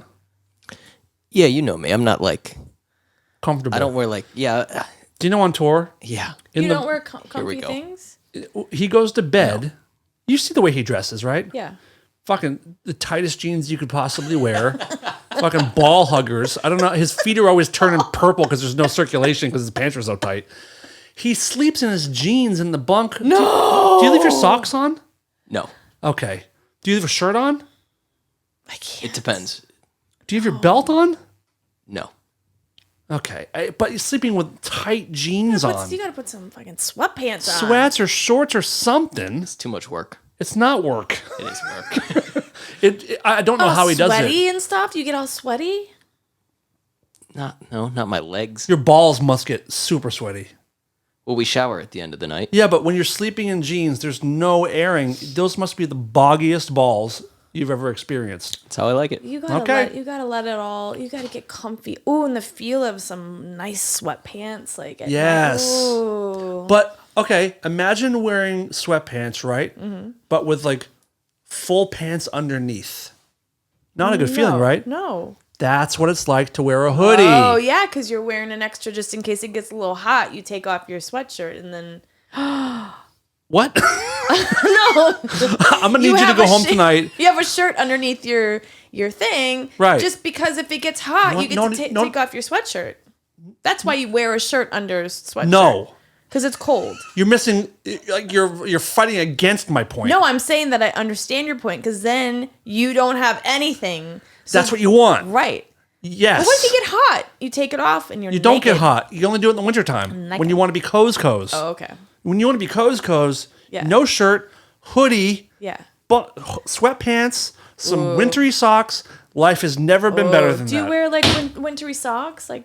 Yeah, you know me. I'm not like Comfortable. I don't wear like Do you know on tour? yeah. You don't wear comfy go. things? He goes to bed. You see the way he dresses, right? Yeah. Fucking the tightest jeans you could possibly wear. Fucking ball huggers. I don't know. His feet are always turning purple because there's no circulation because his pants are so tight. He sleeps in his jeans in the bunk. No. Do you leave your socks on? No. Okay. Do you leave a shirt on? I can't. It depends. Do you have your belt on? No. Okay. But you're sleeping with tight jeans on. You gotta put some fucking sweatpants on. Sweats or shorts or something. It's too much work. It's not work. It is work. I don't know how he does Sweaty it. and stuff? Do you get all sweaty? not my legs. Your balls must get super sweaty. Well, we shower at the end of the night. Yeah, but when you're sleeping in jeans, there's no airing. Those must be the boggiest balls you've ever experienced. That's how I like it. You gotta Okay. you gotta let it all. You gotta get comfy. Ooh, and the feel of some nice sweatpants, like at Yes. night. Ooh. But, okay, imagine wearing sweatpants, right? Mm-hmm. But with, like, full pants underneath. Not a good feeling, right? No. That's what it's like to wear a hoodie. Oh yeah, because you're wearing an extra just in case it gets a little hot. You take off your sweatshirt and then What? no. I'm going to need you to go home tonight. You have a shirt underneath your thing, Right. Just because if it gets hot, you get to take off your sweatshirt. That's why you wear a shirt under a sweatshirt. No. Because it's cold. You're missing, like, you're fighting against my point. No, I'm saying that I understand your point because then you don't have anything. So, That's what you want. right. Yes. But what if you get hot? You take it off and you're You don't get naked. hot. You only do it in the wintertime Naked. when you want to be cozy. Oh, okay. When you want to be cozy, Yeah. no shirt, hoodie, Yeah. but sweatpants, some wintry socks. Life has never been better than Do you that. wear like wintry socks? Like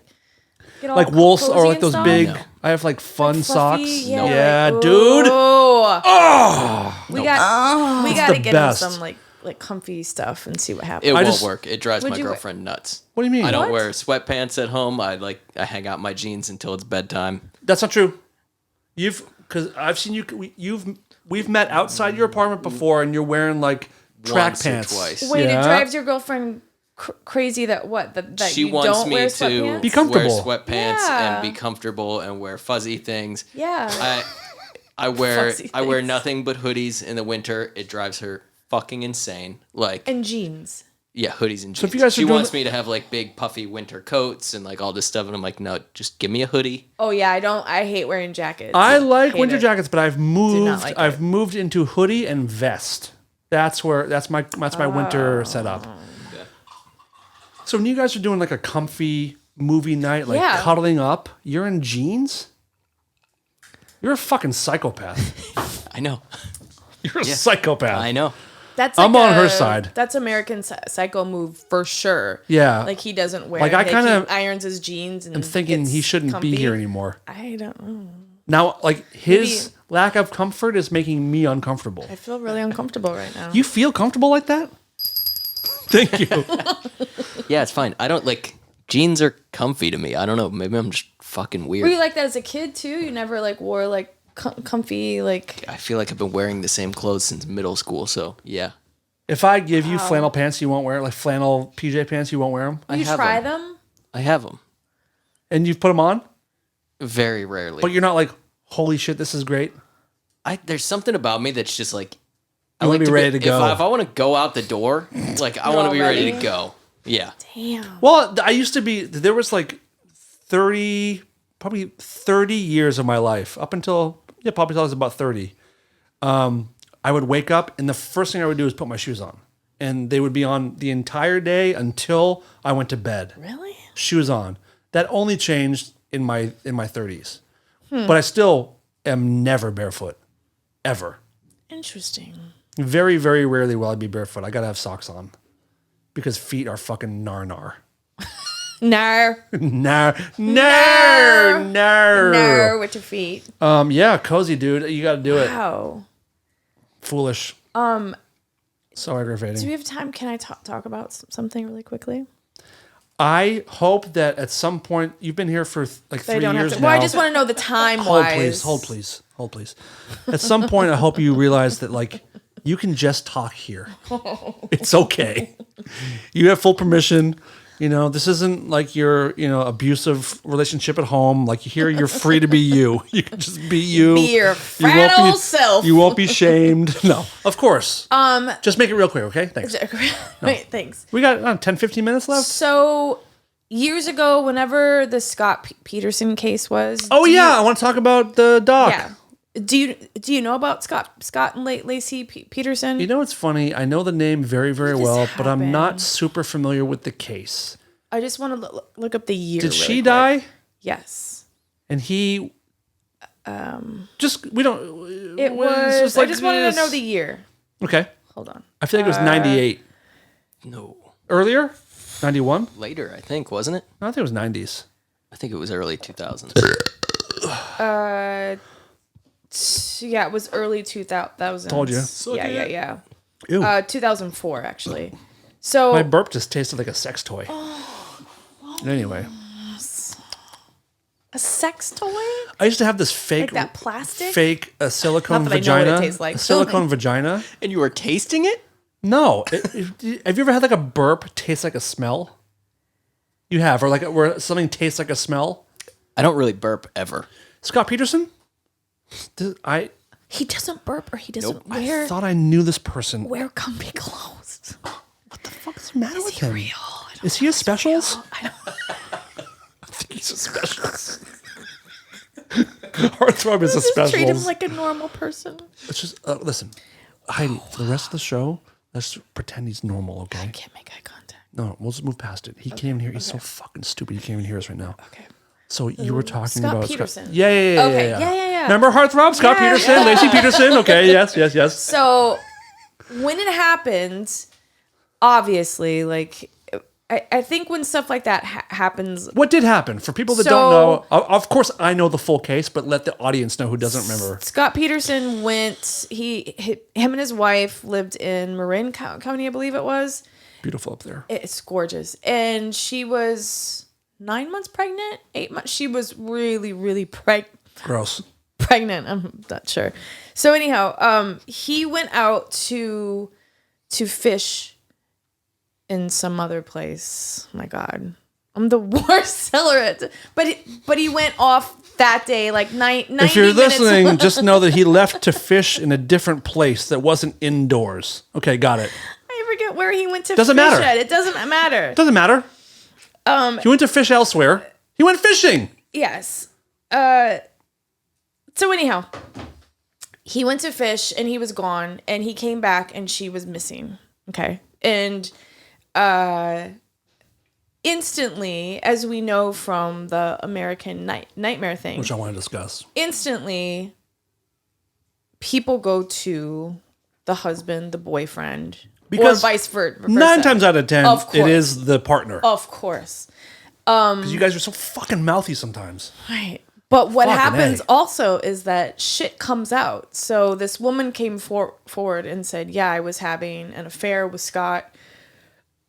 get all Like wool cozy or like and those stuff? big. No. I have like fun Fluffy? socks. Yeah, Yeah, like, dude. Oh. We got the to get best. in some like comfy stuff and see what It happens. won't work. It drives Would my you wear- girlfriend nuts. What do you mean? I don't What? wear sweatpants at home. I hang out my jeans until it's bedtime. That's not true. Because I've seen we've met outside your apartment before, and you're wearing like track Once or pants. twice. Wait, Yeah. it drives your girlfriend crazy that She you wants don't me wear to sweatpants? Be comfortable. wear sweatpants Yeah. and be comfortable and wear fuzzy things. Yeah. I wear Fuzzy I wear things. nothing but hoodies in the winter. It drives her fucking insane. Like and jeans. yeah, hoodies and jeans. So if you guys are she doing- wants me to have like big puffy winter coats and like all this stuff, and I'm like, no, just give me a hoodie. Oh yeah, I hate wearing jackets. I like Hate winter it. jackets, but I've moved. like I've it. moved into hoodie and vest. That's my winter setup. So when you guys are doing like a comfy movie night, like Yeah. cuddling up, you're in jeans. You're a fucking psychopath. I know. You're a psychopath. I know. That's I'm like on her side. That's American Psycho move for sure. Yeah. like he doesn't wear. Like, I he kinda irons his jeans. And I'm thinking gets he shouldn't comfy. be here anymore. I don't know. Now, like his lack of comfort is making me uncomfortable. I feel really uncomfortable right now. You feel comfortable like that? Thank you. Yeah, it's fine. I don't like jeans are comfy to me. I don't know. Maybe I'm just fucking weird. Were you like that as a kid too? You never like wore like comfy like. I feel like I've been wearing the same clothes since middle school. So yeah, If I give you flannel pants, you won't wear it. Like flannel PJ pants, you won't wear them. You have try them. them? I have them And you've put them on, very rarely. but you're not like, holy shit, this is great. There's something about me that's just like I You wanna be ready to go. If I want to go out the door, like I want to be ready to ready? go. Yeah. Damn. Well, I used to be, there was like probably 30 years of my life, up until, probably until I was about 30. I would wake up and the first thing I would do is put my shoes on. And they would be on the entire day until I went to bed. Really? Shoes on. That only changed in my 30s. But I still am never barefoot. Ever. Interesting. Very, very rarely will I be barefoot. I gotta have socks on. Because feet are fucking nar. No. No, no with your feet. Yeah, cozy dude. You got to do it. Wow. Foolish. So aggravating. Do we have time? Can I talk about something really quickly? I hope that at some point you've been here for like 3 years now. Well, I just want to know the time Hold wise. please. At some point, I hope you realize that like you can just talk here. It's okay. You have full permission. You know, this isn't like your, abusive relationship at home. Like here, you're free to be you. You can just be you. Be your fragile self. You won't be shamed. No, of course. Just make it real clear, okay? Thanks. Wait, thanks. We got 10, 15 minutes left. So years ago, whenever the Scott Peterson case was. I want to talk about the doc. Yeah. Do you know about Scott and Lacey Peterson? You know, it's funny. I know the name very, very What well, just but I'm not happened? super familiar with the case. I just want to look up the year. Did really she quick. die? Yes. And he. We don't. It was. I just wanted to know the year. Okay. Hold on. I feel like it was 98. No. Earlier? 91? Later, I think, wasn't it? I think it was 90s. I think it was early 2000s. Yeah, it was early 2000s. Told you. Yeah. Ew. 2004 actually. So My burp just tasted like a sex toy. Anyway. a sex toy? I used to have this fake. Like that plastic? Fake silicone Not that I know what vagina. it tastes like. A silicone vagina. And you were tasting it? No. Have you ever had like a burp taste like a smell? You have, or like where something tastes like a smell? I don't really burp ever. Scott Peterson? He doesn't burp or he doesn't I wear thought I knew this person. wear comfy clothes. What the fuck is the matter with him? Real. I don't Is he a specials? I don't I think he's a specials. Heartthrob is a just treat him specials. like a normal person. It's just listen, Heidi. For the rest of the show, let's pretend he's normal, okay? I can't make eye contact. No, we'll just move past it. He can't even hear. He's so fucking stupid. He can't even hear us right now. Okay. So you were talking Scott about Peterson. Scott. Yeah. Okay, yeah. Remember Heartthrob? Scott Yeah, Peterson, yeah. Lacey Peterson. Okay, yes. So when it happened, obviously, like I think when stuff like that happens, What did happen for people that don't know? Of course, I know the full case, but let the audience know who doesn't remember. Scott Peterson went. Him and his wife lived in Marin County, I believe it was. Beautiful up there. It's gorgeous, and she was 9 months pregnant, 8 months. She was really, really Gross. pregnant. I'm not sure. So anyhow, he went out to fish in some other place. Oh my God, I'm the worst seller at. But he went off that day, like 90 If you're minutes. listening, just know that he left to fish in a different place that wasn't indoors. Okay, got it. I forget where he went to. Doesn't fish matter. At. It doesn't matter. Doesn't matter. He went to fish elsewhere. He went fishing. Yes. So anyhow, he went to fish and he was gone, and he came back and she was missing. Okay. And instantly, as we know from the American Nightmare thing, Which I want to discuss. instantly people go to the husband, the boyfriend, Because or vice versa. 9 times out of 10, Of course. it is the partner. Of course. Because you guys are so fucking mouthy sometimes. Right. But what Fucking happens A. also is that shit comes out. So this woman came forward and said, yeah, I was having an affair with Scott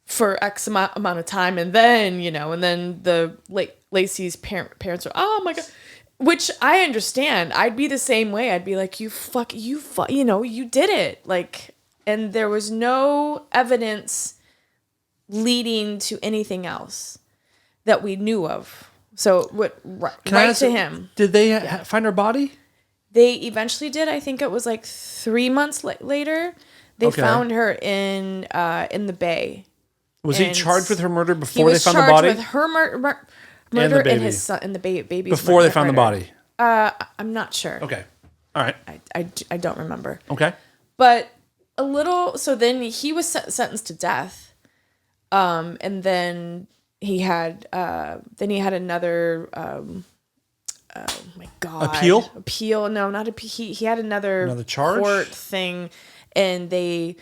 for X amount of time. And then, and then the Lacey's parents are, oh my God. Which I understand. I'd be the same way. I'd be like, you did it. Like, and there was no evidence leading to anything else that we knew of. So right to him. Did they find her body? They eventually did. I think it was like 3 months later. They found her in the bay. Was he charged with her murder He before they was found the charged body? with her murder And the and baby. his son and the baby's Before they found the murder. body. I'm not sure. Okay. All right. I don't remember. Okay. But so then he was sentenced to death. And then he had another oh my God. Appeal? No, not he had another charge? court thing, and they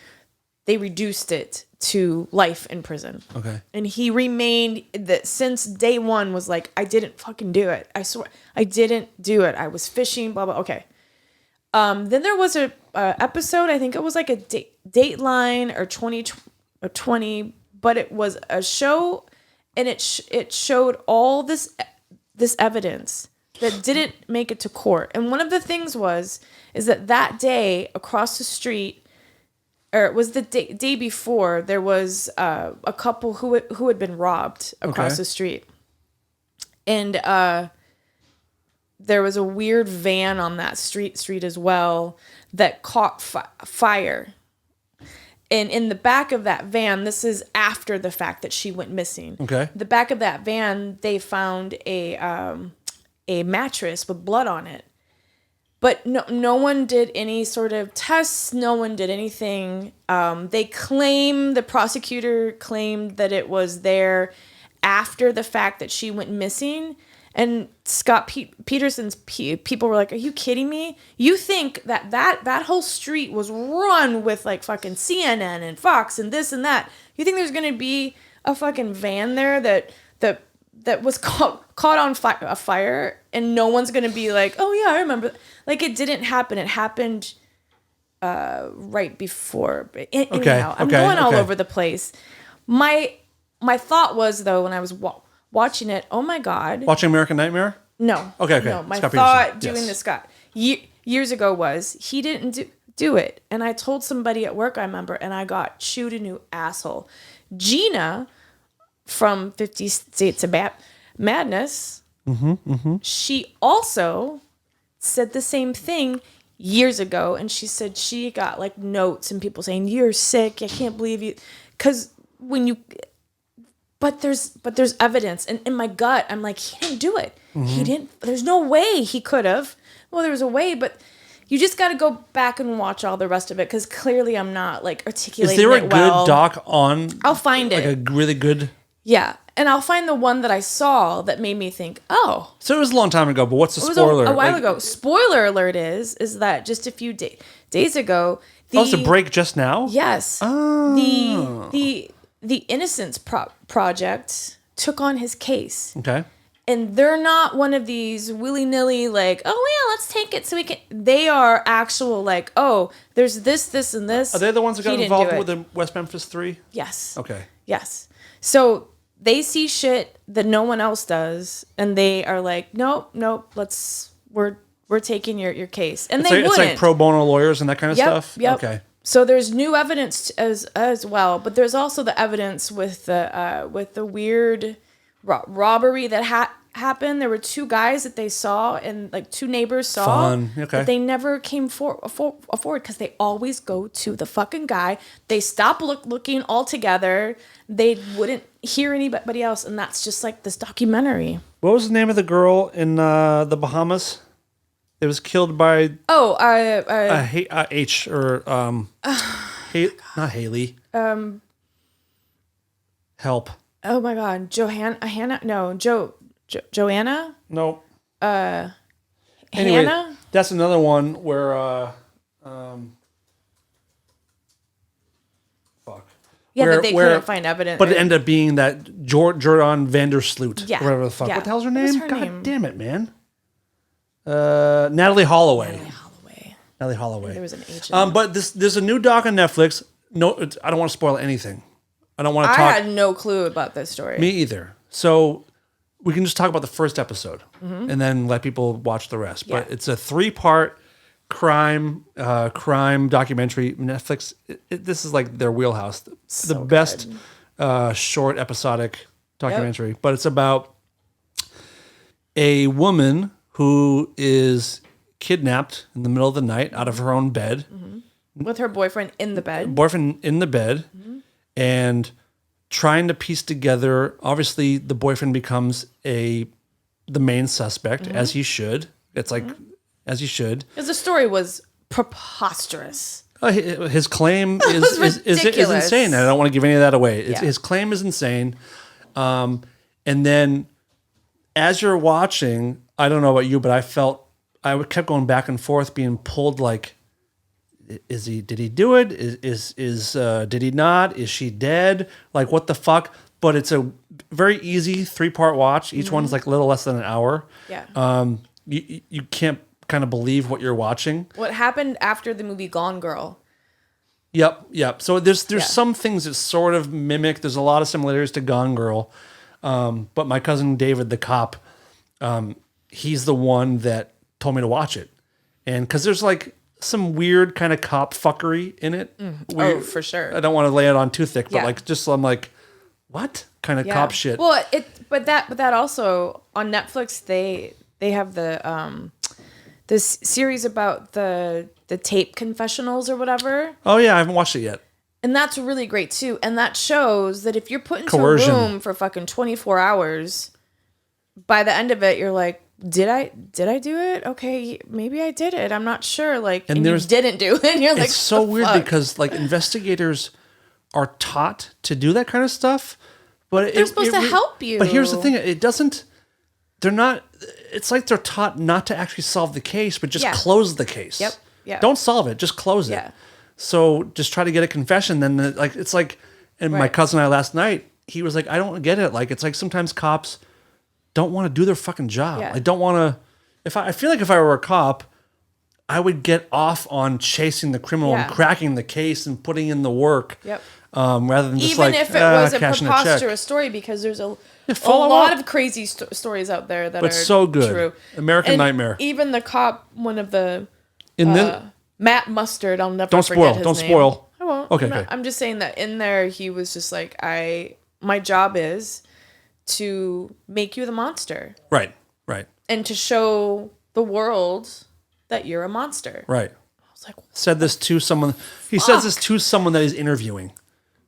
reduced it to life in prison. Okay. And he remained that since day one was like, I didn't fucking do it. I swear I didn't do it. I was fishing, blah, blah. Okay. Then there was a episode, I think it was like a Dateline or 2020, but it was a show, and it showed all this evidence that didn't make it to court. And one of the things is that day across the street, or it was the day before, there was a couple who had been robbed across the street. And there was a weird van on that street as well that caught fire. And in the back of that van, this is after the fact that she went missing. Okay. The back of that van, they found a mattress with blood on it. But no one did any sort of tests. No one did anything. The prosecutor claimed that it was there after the fact that she went missing. And Scott Peterson's people were like, are you kidding me? You think that whole street was run with like fucking CNN and Fox and this and that. You think there's going to be a fucking van there that was caught on fire, and no one's going to be like, oh yeah, I remember. Like, it didn't happen. It happened right before. Anyhow, I'm going all over the place. My thought was, though, when I was watching it, oh my God. Watching American Nightmare? No. Okay. No, my Scott thought Peterson. doing Yes. this, Scott, years ago was, he didn't do it. And I told somebody at work, I remember, and I got chewed a new asshole. Gina from 50 States of Madness, she also said the same thing years ago, and she said she got like notes and people saying, you're sick, I can't believe you, because but there's evidence, and in my gut I'm like, he didn't do it. He didn't. There's no way he could have. Well, there was a way, but you just got to go back and watch all the rest of it, because clearly I'm not like articulating it well. Is there a good doc on? I'll find it. Like a really good. Yeah, and I'll find the one that I saw that made me think, oh. So it was a long time ago, but what's the It was spoiler? a while ago. Spoiler alert is that just a few days ago. It's a break just now? Yes. Oh. The Innocence Project took on his case. Okay. And they're not one of these willy-nilly, like, oh, yeah, let's take it so we can. They are actual, like, oh, there's this, and this. Are they the ones that He got didn't involved do with it. the West Memphis 3? Yes. Okay. Yes. So they see shit that no one else does, and they are like, nope, we're taking your case. And It's they like, wouldn't. It's like pro bono lawyers and that kind of stuff? Yep. Okay. So there's new evidence as well, but there's also the evidence with the weird robbery that happened. There were two guys that they saw, and like two neighbors saw. Fun. Okay. But they never came forward because they always go to the fucking guy. They stop looking altogether. They wouldn't hear anybody else, and that's just like this documentary. What was the name of the girl in the Bahamas? It was killed by H or not Haley. Help. Oh my God, Joanna? Nope. Hannah? Anyway, that's another one where fuck. Yeah, Where- that they where- couldn't find evidence. But it ended up being that Jordan Vandersloot. Yeah, Whatever the fuck. yeah. What the hell's her What was name? her God name? damn it, man. Natalie Holloway. Natalie There Holloway. was an H. But there's a new doc on Netflix. No, I don't want to spoil anything. I don't want to I talk. had no clue about this story. Me either. So we can just talk about the first episode and then let people watch the rest. But Yeah. it's a 3-part crime documentary. Netflix. This is like their wheelhouse. The best short episodic documentary. But it's about a woman who is kidnapped in the middle of the night out of her own bed. With her boyfriend in the bed. Boyfriend in the bed, and trying to piece together. Obviously, the boyfriend becomes the main suspect, as he should. It's like as he should. Because the story was preposterous. His claim is ridiculous. insane. And I don't want to give any of that away. Yeah. His claim is insane. And then as you're watching, I don't know about you, but I kept going back and forth, being pulled like, did he do it? Did he not? Is she dead? Like, what the fuck? But it's a very easy 3-part watch. Each one's like a little less than an hour. Yeah. You can't kind of believe what you're watching. What happened after the movie Gone Girl? Yep. So there's some things that sort of mimic. There's a lot of similarities to Gone Girl. But my cousin David, the cop, he's the one that told me to watch it. And because there's like some weird kind of cop fuckery in it. Oh, for sure. I don't want to lay it on too thick, but Yeah. like just I'm like, what kind of Yeah. cop shit? Well, but that also on Netflix they have the this series about the tape confessionals or whatever. Oh yeah, I haven't watched it yet. And that's really great too. And that shows that if you're put into Coercion. a room for fucking 24 hours, by the end of it, you're like, did I do it? Okay, maybe I did it. I'm not sure. Like, and you didn't do it. And you're like, It's so "The weird fuck?" because like investigators are taught to do that kind of stuff, but They're supposed to help you. But here's the thing: it doesn't. They're not. It's like they're taught not to actually solve the case, but just Yeah. close the case. Yep. Yeah. Don't solve it. Just close Yeah. it. So just try to get a confession. Then like it's like, and my Right. cousin and I last night, he was like, I don't get it. Like it's like sometimes cops don't want to do their fucking job. Yeah. I don't want to. I feel like if I were a cop, I would get off on chasing the criminal and Yeah. cracking the case and putting in the work. Yep. Rather than just Even like if it was a cashing a check. preposterous story, because there's a follow lot up. of crazy stories out there that But are so good. true. American And Nightmare. Even the cop, one of the In this, Matt Mustard, I'll never don't forget spoil. his Don't name. spoil. I won't. Okay, I'm, okay. I'm just saying that in there, he was just like, my job is to make you the monster Right. and to show the world that you're a monster. Right. I was like, Said this to someone. He says this to someone that he's interviewing.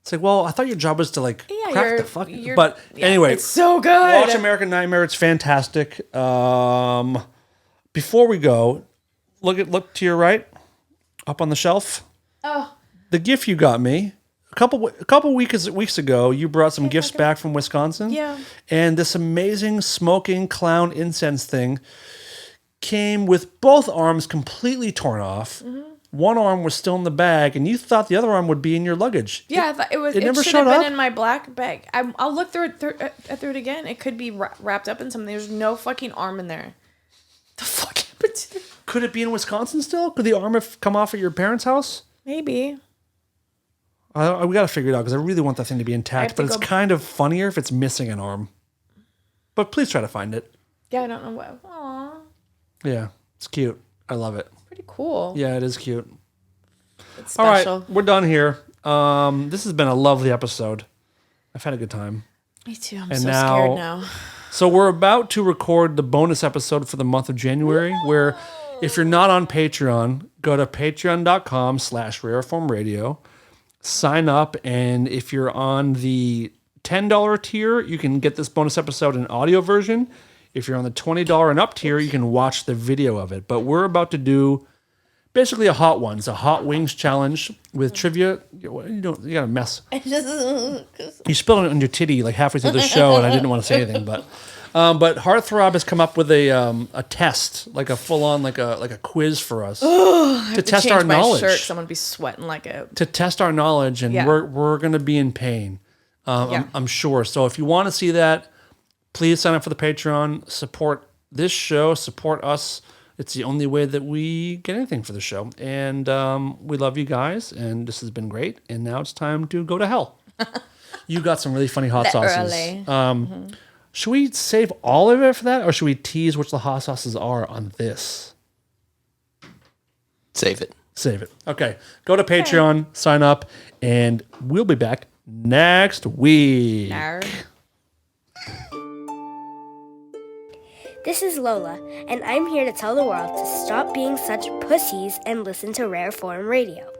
It's like, well, I thought your job was to like yeah, crack you're, the fuck. you're- But yeah, anyway, it's so good. watch American Nightmare. It's fantastic. Before we go, look to your right, up on the shelf. Oh, The gift you got me a couple weeks ago. You brought some gifts back from Wisconsin. Yeah. And this amazing smoking clown incense thing came with both arms completely torn off. Mm-hmm. One arm was still in the bag, and you thought the other arm would be in your luggage. yeah, I thought it was. it It, never should showed have been up? in my black bag. I'll look through it again. It could be wrapped up in something. There's no fucking arm in there. The fuck happened to it? Could it be in Wisconsin still? Could the arm have come off at your parents' house? Maybe. We got to figure it out because I really want that thing to be intact. have to But it's go- kind of funnier if it's missing an arm. But please try to find it. Yeah, I don't know what. Aw, Yeah, it's cute. I love it. pretty cool. Yeah, it is cute. It's All right, special. we're done here. This has been a lovely episode. I've had a good time. Me too. I'm And so now- scared now. So we're about to record the bonus episode for the month of January, where if you're not on Patreon, go to patreon.com/rareformradio, sign up, and if you're on the $10 tier, you can get this bonus episode in audio version. If you're on the $20 and up tier, you can watch the video of it. But we're about to do basically a hot ones, a hot wings challenge with trivia. You got a mess. You spilled it on your titty like halfway through the show, and I didn't want to say anything. But Heartthrob has come up with a test, like a full on like a quiz for us to test Change our my knowledge. shirt, 'cause I'm gonna be sweating like a. To test our knowledge, and Yeah. we're gonna be in pain. Yeah. I'm sure. So if you want to see that, please sign up for the Patreon. Support this show. Support us. It's the only way that we get anything for the show. And we love you guys, and this has been great. And now it's time to go to hell. You got some really funny hot sauces. Early. Should we save all of it for that, or should we tease which the hot sauces are on this? Save it. Save it. Okay. Go to Patreon, sign up, and we'll be back next week. Nar. This is Lola, and I'm here to tell the world to stop being such pussies and listen to Rare Form Radio.